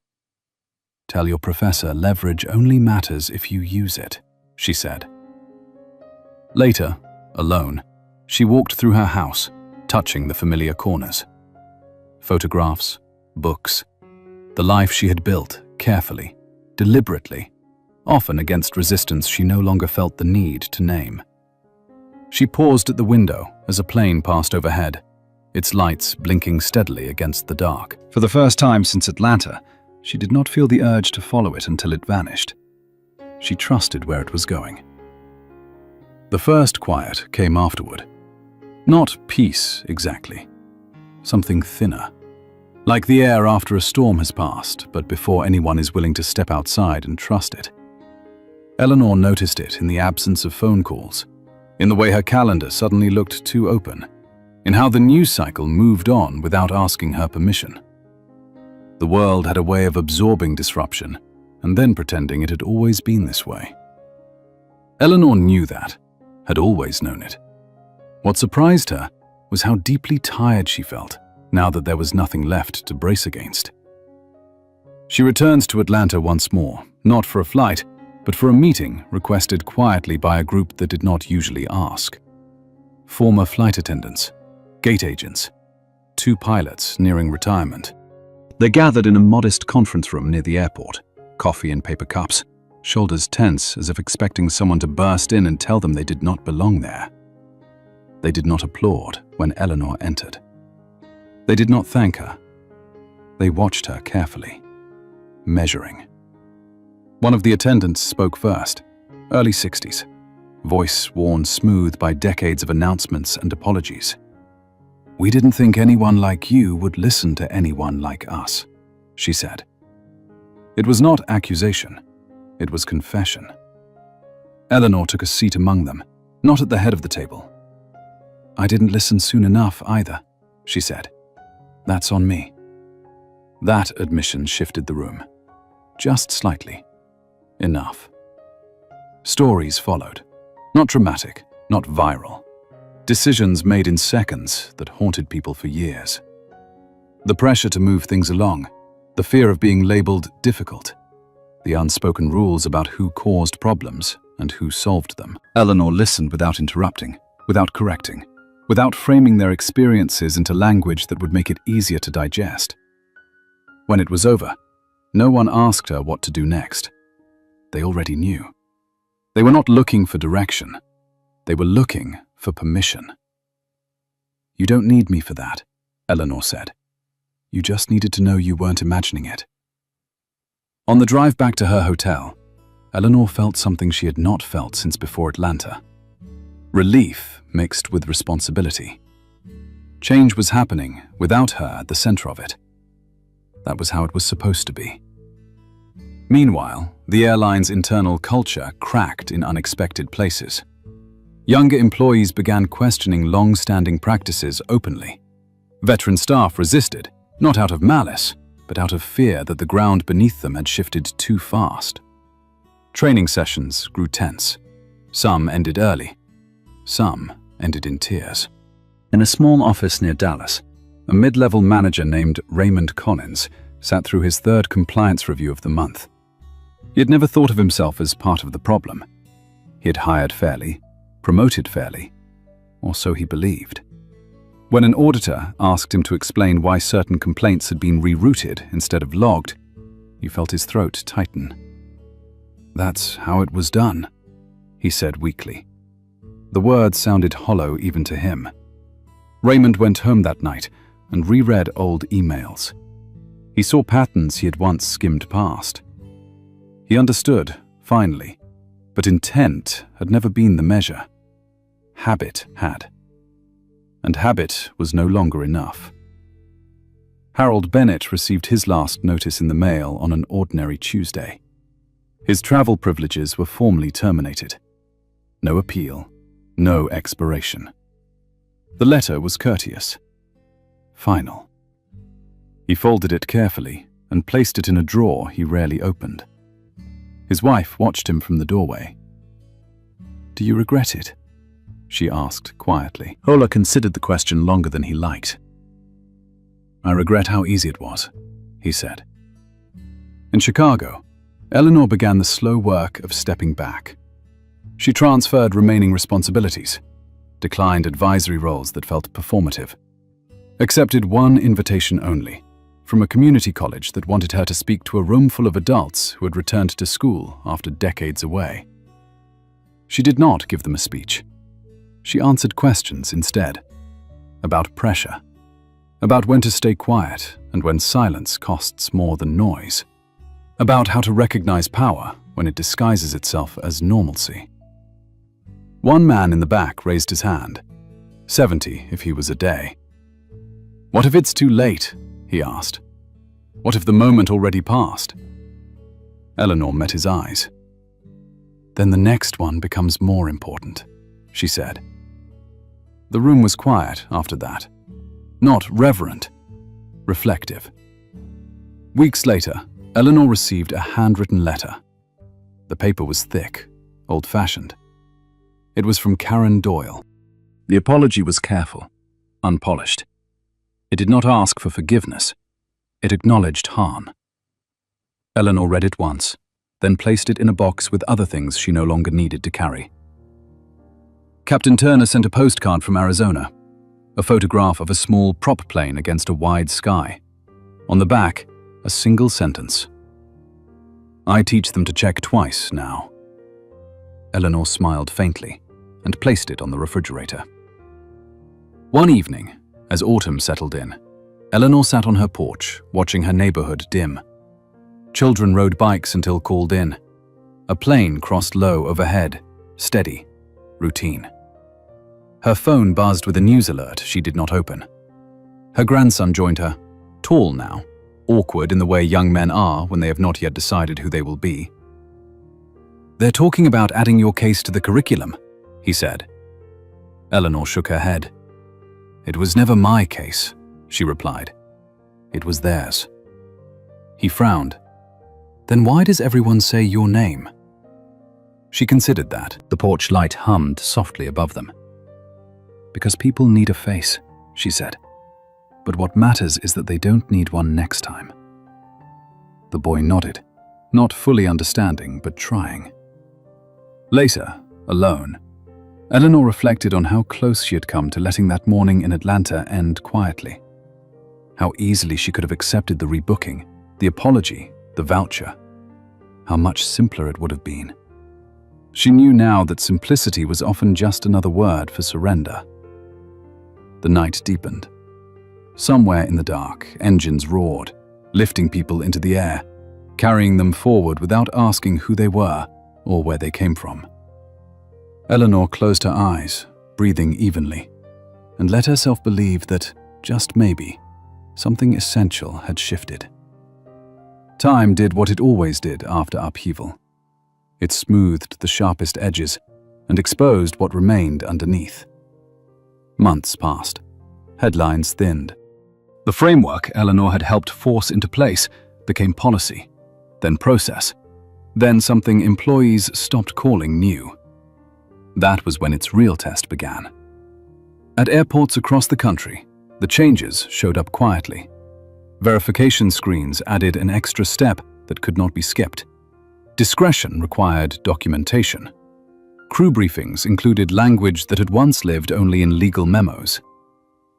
"Tell your professor leverage only matters if you use it," she said. Later, alone, she walked through her house, touching the familiar corners. Photographs, books, the life she had built carefully, deliberately, often against resistance she no longer felt the need to name. She paused at the window as a plane passed overhead, its lights blinking steadily against the dark. For the first time since Atlanta, she did not feel the urge to follow it until it vanished. She trusted where it was going. The first quiet came afterward. Not peace, exactly. Something thinner. Like the air after a storm has passed, but before anyone is willing to step outside and trust it. Eleanor noticed it in the absence of phone calls, in the way her calendar suddenly looked too open, in how the news cycle moved on without asking her permission. The world had a way of absorbing disruption and then pretending it had always been this way. Eleanor knew that, had always known it. What surprised her was how deeply tired she felt now that there was nothing left to brace against. She returned to Atlanta once more, not for a flight, but for a meeting requested quietly by a group that did not usually ask. Former flight attendants, gate agents, 2 pilots nearing retirement. They gathered in a modest conference room near the airport, coffee in paper cups, shoulders tense as if expecting someone to burst in and tell them they did not belong there. They did not applaud when Eleanor entered. They did not thank her. They watched her carefully, measuring. One of the attendants spoke first, early 60s, voice worn smooth by decades of announcements and apologies. "We didn't think anyone like you would listen to anyone like us," she said. It was not accusation, it was confession. Eleanor took a seat among them, not at the head of the table. "I didn't listen soon enough either," she said. "That's on me." That admission shifted the room. Just slightly. Enough. Stories followed. Not dramatic, not viral. Decisions made in seconds that haunted people for years. The pressure to move things along, the fear of being labeled difficult, the unspoken rules about who caused problems and who solved them. Eleanor listened without interrupting, without correcting, without framing their experiences into language that would make it easier to digest. When it was over, no one asked her what to do next. They already knew. They were not looking for direction. They were looking for permission. "You don't need me for that," Eleanor said. "You just needed to know you weren't imagining it." On the drive back to her hotel, Eleanor felt something she had not felt since before Atlanta. Relief mixed with responsibility. Change was happening without her at the center of it. That was how it was supposed to be. Meanwhile, the airline's internal culture cracked in unexpected places. Younger employees began questioning long-standing practices openly. Veteran staff resisted, not out of malice, but out of fear that the ground beneath them had shifted too fast. Training sessions grew tense. Some ended early. Some ended in tears. In a small office near Dallas, a mid-level manager named Raymond Collins sat through his 3rd compliance review of the month. He had never thought of himself as part of the problem. He had hired fairly, promoted fairly, or so he believed. When an auditor asked him to explain why certain complaints had been rerouted instead of logged, he felt his throat tighten. "That's how it was done," he said weakly. The words sounded hollow even to him. Raymond went home that night and reread old emails. He saw patterns he had once skimmed past. He understood, finally, but intent had never been the measure. Habit had. And habit was no longer enough. Harold Bennett received his last notice in the mail on an ordinary Tuesday. His travel privileges were formally terminated. No appeal, no expiration. The letter was courteous. Final. He folded it carefully and placed it in a drawer he rarely opened. His wife watched him from the doorway. "Do you regret it?" she asked quietly. Ola considered the question longer than he liked. "I regret how easy it was," he said. In Chicago, Eleanor began the slow work of stepping back. She transferred remaining responsibilities, declined advisory roles that felt performative, accepted one invitation only, from a community college that wanted her to speak to a room full of adults who had returned to school after decades away. She did not give them a speech. She answered questions instead, about pressure, about when to stay quiet and when silence costs more than noise, about how to recognize power when it disguises itself as normalcy. One man in the back raised his hand, 70 if he was a day. "What if it's too late?" he asked. "What if the moment already passed?" Eleanor met his eyes. "Then the next one becomes more important," she said. The room was quiet after that. Not reverent, reflective. Weeks later, Eleanor received a handwritten letter. The paper was thick, old-fashioned. It was from Karen Doyle. The apology was careful, unpolished. It did not ask for forgiveness. It acknowledged harm. Eleanor read it once, then placed it in a box with other things she no longer needed to carry. Captain Turner sent a postcard from Arizona. a photograph of a small prop plane against a wide sky. On the back, a single sentence. "I teach them to check twice now." Eleanor smiled faintly and placed it on the refrigerator. One evening, as autumn settled in, Eleanor sat on her porch, watching her neighborhood dim. Children rode bikes until called in. A plane crossed low overhead, steady, routine. Her phone buzzed with a news alert she did not open. Her grandson joined her, tall now, awkward in the way young men are when they have not yet decided who they will be. "They're talking about adding your case to the curriculum," he said. Eleanor shook her head. "It was never my case," she replied. "It was theirs." He frowned. "Then why does everyone say your name?" She considered that. The porch light hummed softly above them. "Because people need a face," she said. "But what matters is that they don't need one next time." The boy nodded, not fully understanding, but trying. Later, alone, Eleanor reflected on how close she had come to letting that morning in Atlanta end quietly. How easily she could have accepted the rebooking, the apology, the voucher. How much simpler it would have been. She knew now that simplicity was often just another word for surrender. The night deepened. Somewhere in the dark, engines roared, lifting people into the air, carrying them forward without asking who they were or where they came from. Eleanor closed her eyes, breathing evenly, and let herself believe that, just maybe, something essential had shifted. Time did what it always did after upheaval. It smoothed the sharpest edges and exposed what remained underneath. Months passed. Headlines thinned. The framework Eleanor had helped force into place became policy, then process, then something employees stopped calling new. That was when its real test began. At airports across the country, the changes showed up quietly. Verification screens added an extra step that could not be skipped. Discretion required documentation. Crew briefings included language that had once lived only in legal memos.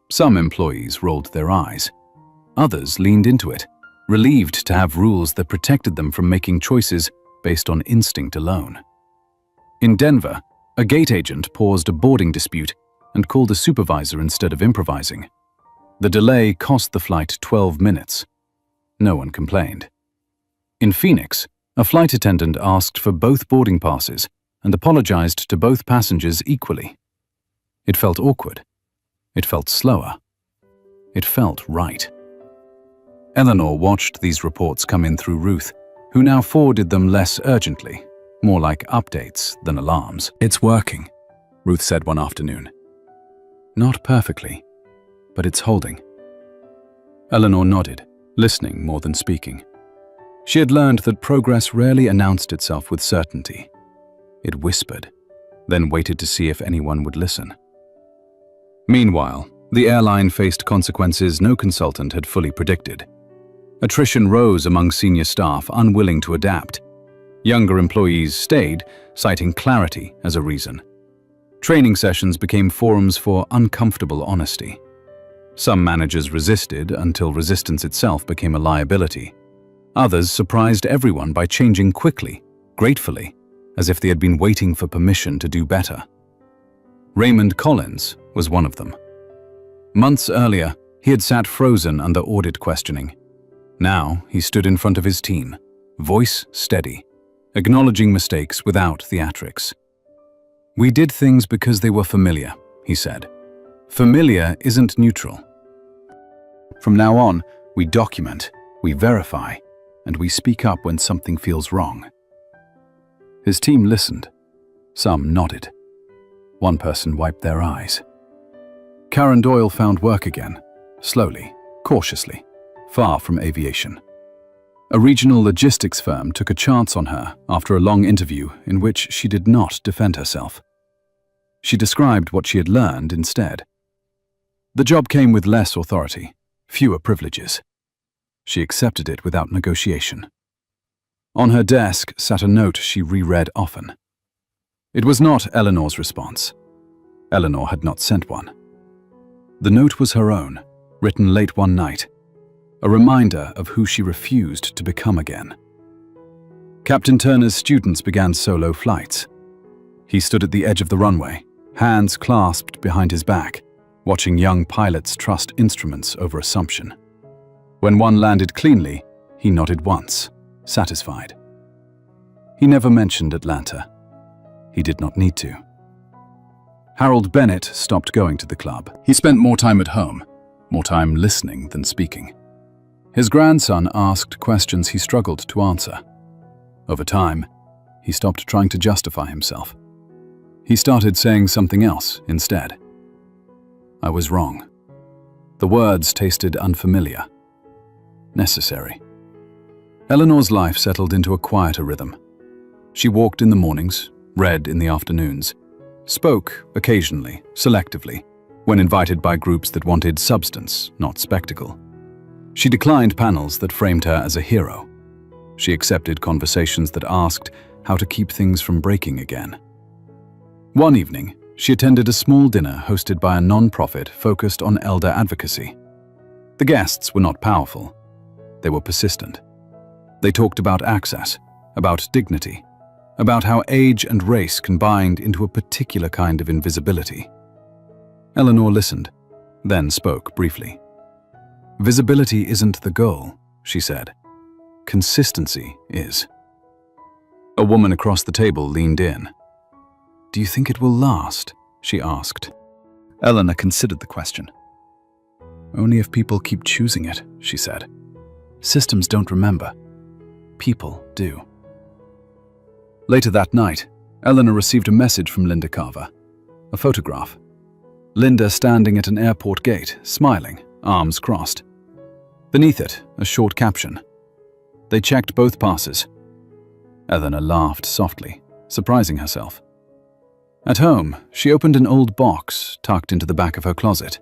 Some employees rolled their eyes. Others leaned into it, relieved to have rules that protected them from making choices based on instinct alone. In Denver, a gate agent paused a boarding dispute and called a supervisor instead of improvising. The delay cost the flight 12 minutes. No one complained. In Phoenix, a flight attendant asked for both boarding passes and apologized to both passengers equally. It felt awkward. It felt slower. It felt right. Eleanor watched these reports come in through Ruth, who now forwarded them less urgently, more like updates than alarms. "It's working," Ruth said one afternoon. "Not perfectly, but it's holding." Eleanor nodded, listening more than speaking. She had learned that progress rarely announced itself with certainty. It whispered, then waited to see if anyone would listen. Meanwhile, the airline faced consequences no consultant had fully predicted. Attrition rose among senior staff, unwilling to adapt. Younger employees stayed, citing clarity as a reason. Training sessions became forums for uncomfortable honesty. Some managers resisted until resistance itself became a liability. Others surprised everyone by changing quickly, gratefully, as if they had been waiting for permission to do better. Raymond Collins was one of them. Months earlier, he had sat frozen under audit questioning. Now he stood in front of his team, voice steady, acknowledging mistakes without theatrics. "We did things because they were familiar," he said. "Familiar isn't neutral. From now on, we document, we verify, and we speak up when something feels wrong." His team listened. Some nodded. One person wiped their eyes. Karen Doyle found work again, slowly, cautiously, far from aviation. A regional logistics firm took a chance on her after a long interview in which she did not defend herself. She described what she had learned instead. The job came with less authority, fewer privileges. She accepted it without negotiation. On her desk sat a note she reread often. It was not Eleanor's response. Eleanor had not sent one. The note was her own, written late one night, a reminder of who she refused to become again. Captain Turner's students began solo flights. He stood at the edge of the runway, hands clasped behind his back, watching young pilots trust instruments over assumption. When one landed cleanly, he nodded once, satisfied. He never mentioned Atlanta. He did not need to. Harold Bennett stopped going to the club. He spent more time at home, more time listening than speaking. His grandson asked questions he struggled to answer. Over time, he stopped trying to justify himself. He started saying something else instead. I was wrong. The words tasted unfamiliar. Necessary. Eleanor's life settled into a quieter rhythm. She walked in the mornings, read in the afternoons, spoke occasionally, selectively, when invited by groups that wanted substance, not spectacle. She declined panels that framed her as a hero. She accepted conversations that asked how to keep things from breaking again. One evening, she attended a small dinner hosted by a non-profit focused on elder advocacy. The guests were not powerful. They were persistent. They talked about access, about dignity, about how age and race combined into a particular kind of invisibility. Eleanor listened, then spoke briefly. Visibility isn't the goal, she said. Consistency is. A woman across the table leaned in. Do you think it will last? She asked. Eleanor considered the question. Only if people keep choosing it, she said. Systems don't remember. People do. Later that night, Eleanor received a message from Linda Carver. A photograph. Linda standing at an airport gate, smiling, arms crossed. Beneath it, a short caption. They checked both passes. Eleanor laughed softly, surprising herself. At home, she opened an old box tucked into the back of her closet.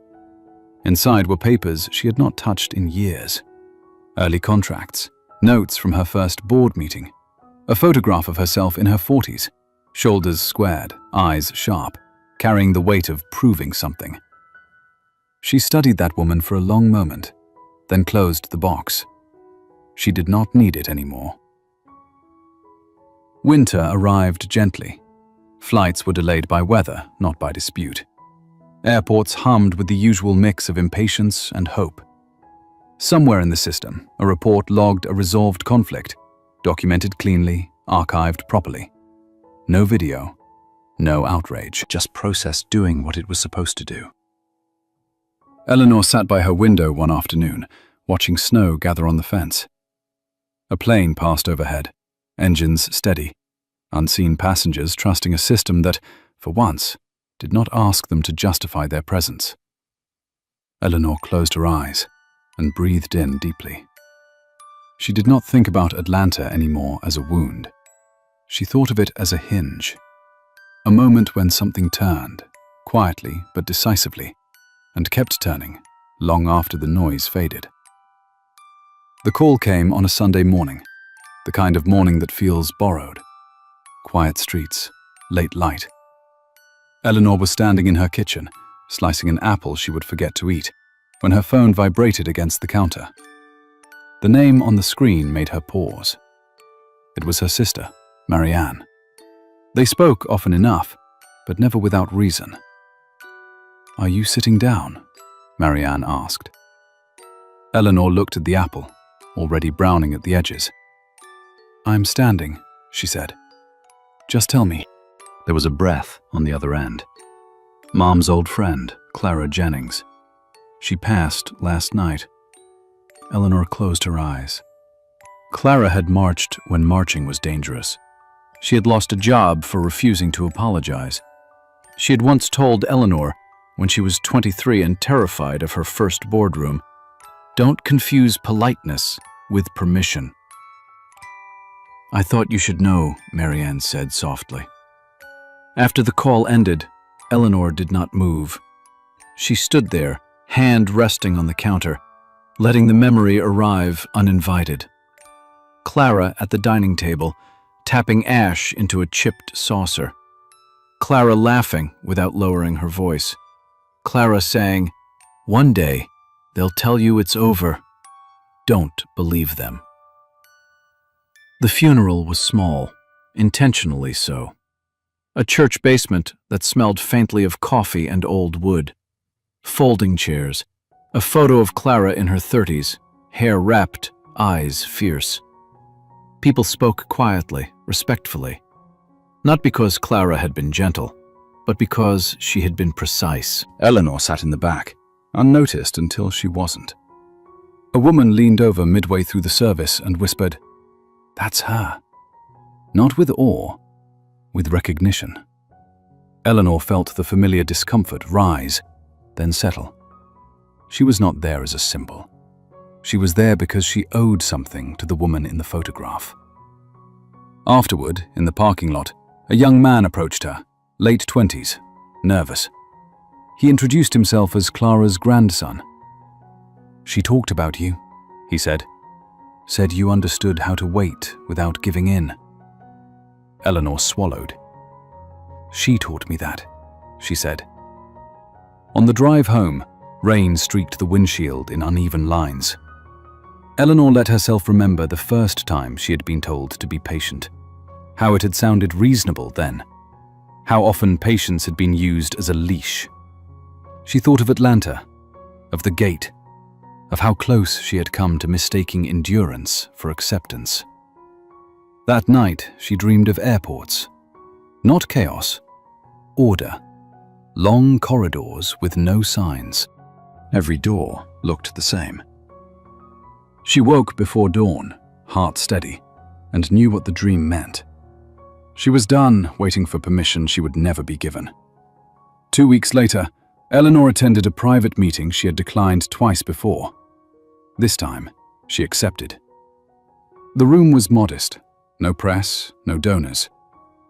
Inside were papers she had not touched in years. Early contracts, notes from her first board meeting, a photograph of herself in her 40s, shoulders squared, eyes sharp, carrying the weight of proving something. She studied that woman for a long moment, then closed the box. She did not need it anymore. Winter arrived gently. Flights were delayed by weather, not by dispute. Airports hummed with the usual mix of impatience and hope. Somewhere in the system, a report logged a resolved conflict, documented cleanly, archived properly. No video, no outrage, just process doing what it was supposed to do. Eleanor sat by her window one afternoon, watching snow gather on the fence. A plane passed overhead, engines steady, unseen passengers trusting a system that, for once, did not ask them to justify their presence. Eleanor closed her eyes and breathed in deeply. She did not think about Atlanta anymore as a wound. She thought of it as a hinge, a moment when something turned, quietly but decisively, and kept turning long after the noise faded. The call came on a Sunday morning, the kind of morning that feels borrowed. Quiet streets, late light. Eleanor was standing in her kitchen, slicing an apple she would forget to eat, when her phone vibrated against the counter. The name on the screen made her pause. It was her sister, Marianne. They spoke often enough, but never without reason. "Are you sitting down?" Marianne asked. Eleanor looked at the apple, already browning at the edges. "I'm standing," she said. "Just tell me." There was a breath on the other end. Mom's old friend, Clara Jennings. She passed last night. Eleanor closed her eyes. Clara had marched when marching was dangerous. She had lost a job for refusing to apologize. She had once told Eleanor, when she was 23 and terrified of her first boardroom, "Don't confuse politeness with permission." "I thought you should know," Marianne said softly. After the call ended, Eleanor did not move. She stood there, hand resting on the counter, letting the memory arrive uninvited. Clara at the dining table, tapping ash into a chipped saucer. Clara laughing without lowering her voice. Clara saying, One day, they'll tell you it's over. Don't believe them. The funeral was small, intentionally so. A church basement that smelled faintly of coffee and old wood. Folding chairs, a photo of Clara in her 30s, hair wrapped, eyes fierce. People spoke quietly, respectfully. Not because Clara had been gentle, but because she had been precise. Eleanor sat in the back, unnoticed until she wasn't. A woman leaned over midway through the service and whispered, "That's her." Not with awe, with recognition. Eleanor felt the familiar discomfort rise, then settle. She was not there as a symbol. She was there because she owed something to the woman in the photograph. Afterward, in the parking lot, a young man approached her, late 20s, nervous. He introduced himself as Clara's grandson. "She talked about you," he said. "Said you understood how to wait without giving in." Eleanor swallowed. "She taught me that," she said. On the drive home, rain streaked the windshield in uneven lines. Eleanor let herself remember the first time she had been told to be patient. How it had sounded reasonable then. How often patience had been used as a leash. She thought of Atlanta, of the gate, of how close she had come to mistaking endurance for acceptance. That night, she dreamed of airports. Not chaos, order. Long corridors with no signs. Every door looked the same. She woke before dawn, heart steady, and knew what the dream meant. She was done waiting for permission she would never be given. 2 weeks later, Eleanor attended a private meeting she had declined twice before. This time, she accepted. The room was modest. No press, no donors.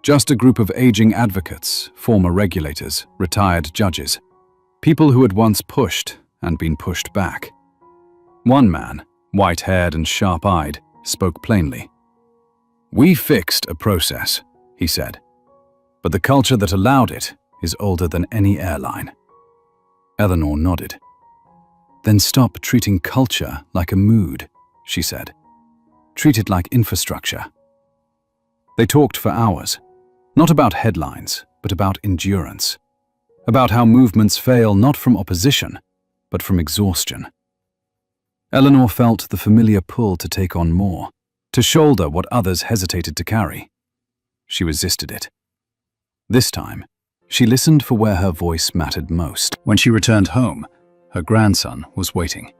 Just a group of aging advocates, former regulators, retired judges. People who had once pushed and been pushed back. One man, white-haired and sharp-eyed, spoke plainly. "We fixed a process," he said. "But the culture that allowed it is older than any airline." Eleanor nodded. "Then stop treating culture like a mood," she said. "Treat it like infrastructure." They talked for hours, not about headlines, but about endurance. About how movements fail not from opposition, but from exhaustion. Eleanor felt the familiar pull to take on more, to shoulder what others hesitated to carry. She resisted it. This time, she listened for where her voice mattered most. When she returned home, her grandson was waiting.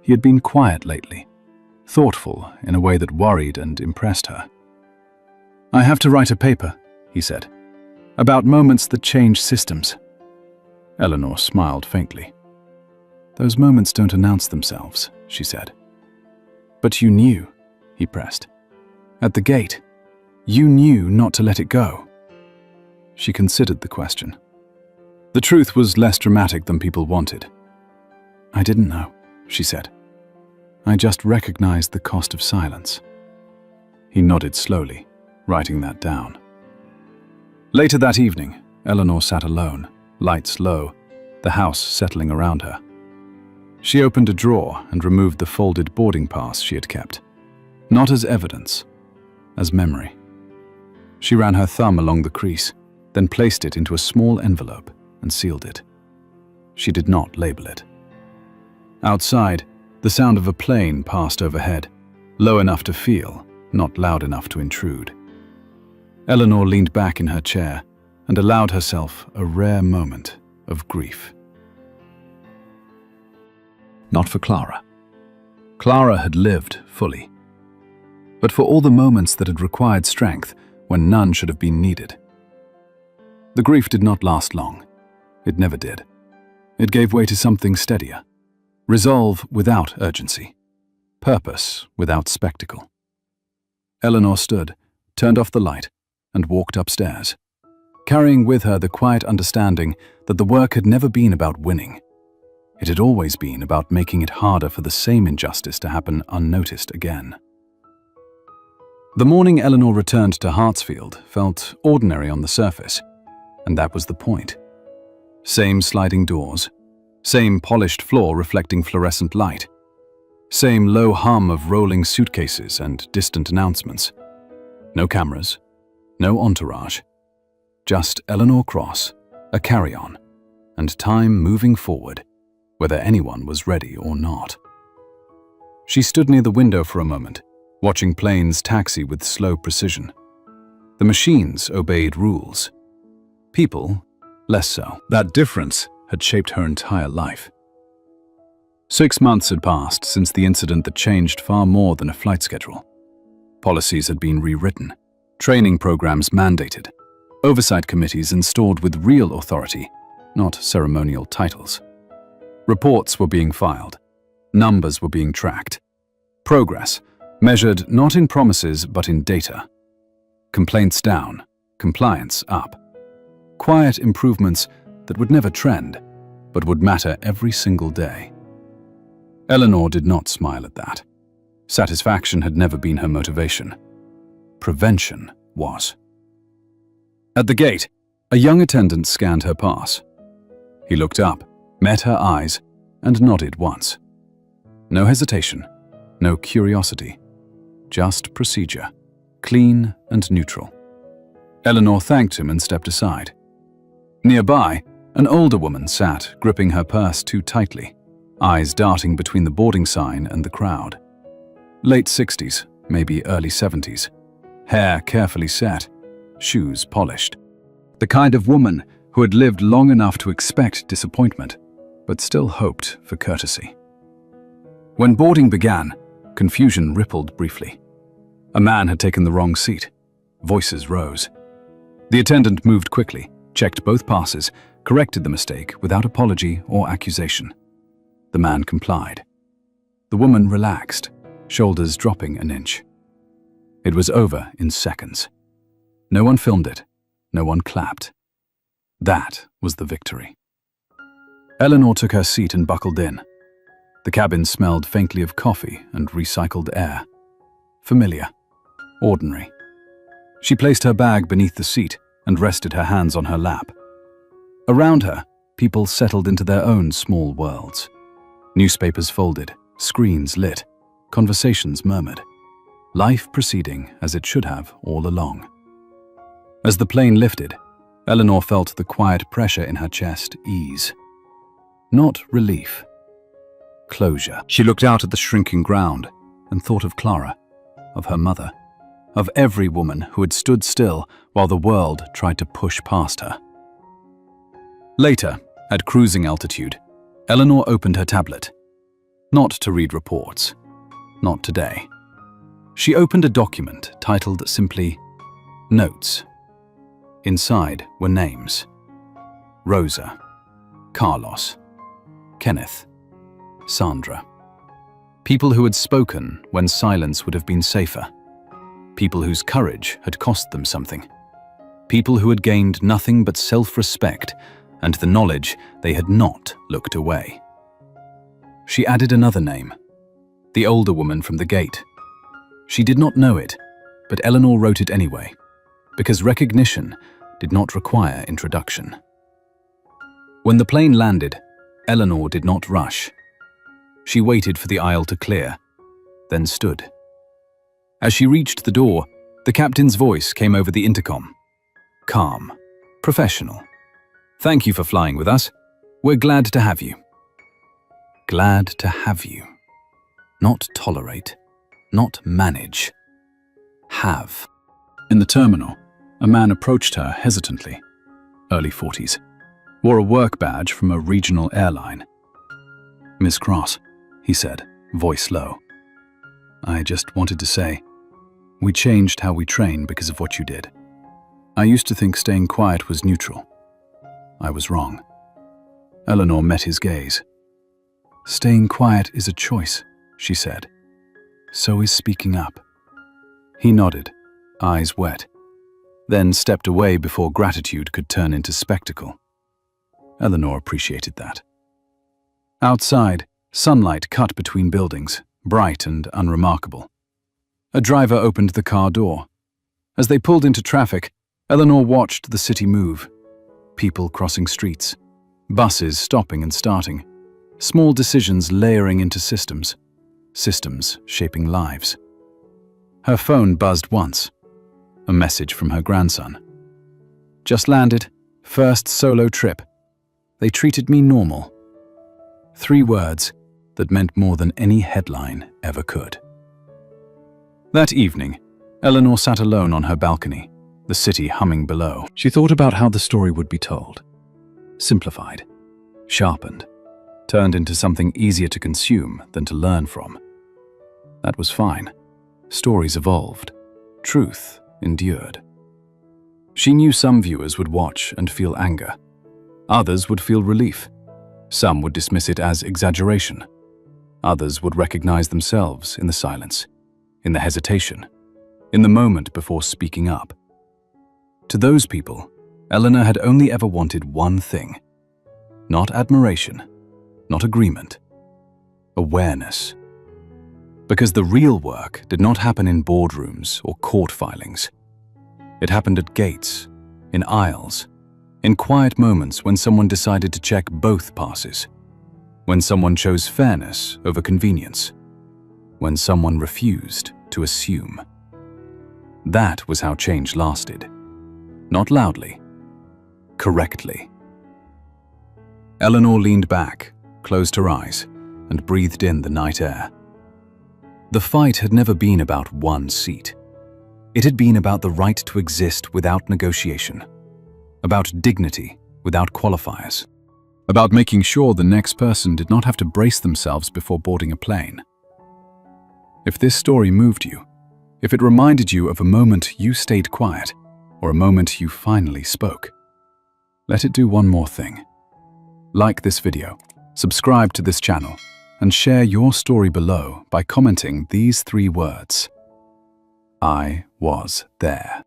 He had been quiet lately, thoughtful in a way that worried and impressed her. "I have to write a paper," he said, "about moments that change systems." Eleanor smiled faintly. "Those moments don't announce themselves," she said. "But you knew," he pressed. "At the gate, you knew not to let it go." She considered the question. The truth was less dramatic than people wanted. "I didn't know," she said. "I just recognized the cost of silence." He nodded slowly, writing that down. Later that evening, Eleanor sat alone, lights low, the house settling around her. She opened a drawer and removed the folded boarding pass she had kept. Not as evidence, as memory. She ran her thumb along the crease, then placed it into a small envelope and sealed it. She did not label it. Outside, the sound of a plane passed overhead, low enough to feel, not loud enough to intrude. Eleanor leaned back in her chair and allowed herself a rare moment of grief. Not for Clara. Clara had lived fully. But for all the moments that had required strength when none should have been needed. The grief did not last long. It never did. It gave way to something steadier. Resolve without urgency. Purpose without spectacle. Eleanor stood, turned off the light, and walked upstairs, carrying with her the quiet understanding that the work had never been about winning. It had always been about making it harder for the same injustice to happen unnoticed again. The morning Eleanor returned to Hartsfield felt ordinary on the surface, and that was the point. Same sliding doors, Same polished floor reflecting fluorescent light. Same low hum of rolling suitcases and distant announcements. No cameras, no entourage. Just Eleanor Cross, a carry-on, and time moving forward, whether anyone was ready or not. She stood near the window for a moment, watching planes taxi with slow precision. The machines obeyed rules. People, less so. That difference had shaped her entire life. 6 months had passed since the incident that changed far more than a flight schedule. Policies had been rewritten, training programs mandated, oversight committees installed with real authority, not ceremonial titles. Reports were being filed, numbers were being tracked. Progress, measured not in promises but in data. Complaints down, compliance up. Quiet improvements that would never trend, but would matter every single day. Eleanor did not smile at that. Satisfaction had never been her motivation. Prevention was. At the gate, a young attendant scanned her pass. He looked up, met her eyes, and nodded once. No hesitation, no curiosity, just procedure, clean and neutral. Eleanor thanked him and stepped aside. Nearby, an older woman sat, gripping her purse too tightly, eyes darting between the boarding sign and the crowd. Late 60s, maybe early 70s. Hair carefully set, shoes polished. The kind of woman who had lived long enough to expect disappointment, but still hoped for courtesy. When boarding began, confusion rippled briefly. A man had taken the wrong seat. Voices rose. The attendant moved quickly, checked both passes, corrected the mistake without apology or accusation. The man complied. The woman relaxed, shoulders dropping an inch. It was over in seconds. No one filmed it. No one clapped. That was the victory. Eleanor took her seat and buckled in. The cabin smelled faintly of coffee and recycled air. Familiar. Ordinary. She placed her bag beneath the seat and rested her hands on her lap. Around her, people settled into their own small worlds. Newspapers folded, screens lit, conversations murmured. Life proceeding as it should have all along. As the plane lifted, Eleanor felt the quiet pressure in her chest ease. Not relief. Closure. She looked out at the shrinking ground and thought of Clara, of her mother, of every woman who had stood still while the world tried to push past her. Later, at cruising altitude, Eleanor opened her tablet. Not to read reports. Not today. She opened a document titled simply, Notes. Inside were names. Rosa, Carlos, Kenneth, Sandra. People who had spoken when silence would have been safer. People whose courage had cost them something. People who had gained nothing but self-respect and the knowledge they had not looked away. She added another name, the older woman from the gate. She did not know it, but Eleanor wrote it anyway, because recognition did not require introduction. When the plane landed, Eleanor did not rush. She waited for the aisle to clear, then stood. As she reached the door, the captain's voice came over the intercom. Calm, professional. Thank you for flying with us. We're glad to have you. Glad to have you. Not tolerate, not manage. Have. In the terminal, a man approached her hesitantly, early 40s, wore a work badge from a regional airline. Miss Cross, he said, voice low. I just wanted to say, we changed how we train because of what you did. I used to think staying quiet was neutral. I was wrong. Eleanor met his gaze. Staying quiet is a choice, she said. So is speaking up. He nodded, eyes wet, then stepped away before gratitude could turn into spectacle. Eleanor appreciated that. Outside, sunlight cut between buildings, bright and unremarkable. A driver opened the car door. As they pulled into traffic, Eleanor watched the city move. People crossing streets, buses stopping and starting, Small decisions layering into systems, systems shaping lives. Her phone buzzed once. A message from her grandson. Just landed, first solo trip. They treated me normal. 3 words that meant more than any headline ever could. That evening, Eleanor sat alone on her balcony, the city humming below. She thought about how the story would be told. Simplified, sharpened, turned into something easier to consume than to learn from. That was fine. Stories evolved. Truth endured. She knew some viewers would watch and feel anger. Others would feel relief. Some would dismiss it as exaggeration. Others would recognize themselves in the silence, in the hesitation, in the moment before speaking up. To those people, Eleanor had only ever wanted one thing. Not admiration, not agreement. Awareness. Because the real work did not happen in boardrooms or court filings. It happened at gates, in aisles, in quiet moments when someone decided to check both passes, when someone chose fairness over convenience, when someone refused to assume. That was how change lasted. Not loudly, correctly. Eleanor leaned back, closed her eyes, and breathed in the night air. The fight had never been about one seat. It had been about the right to exist without negotiation, about dignity without qualifiers, about making sure the next person did not have to brace themselves before boarding a plane. If this story moved you, if it reminded you of a moment you stayed quiet, or a moment you finally spoke, let it do one more thing. Like this video, subscribe to this channel, and share your story below by commenting these 3 words. I was there.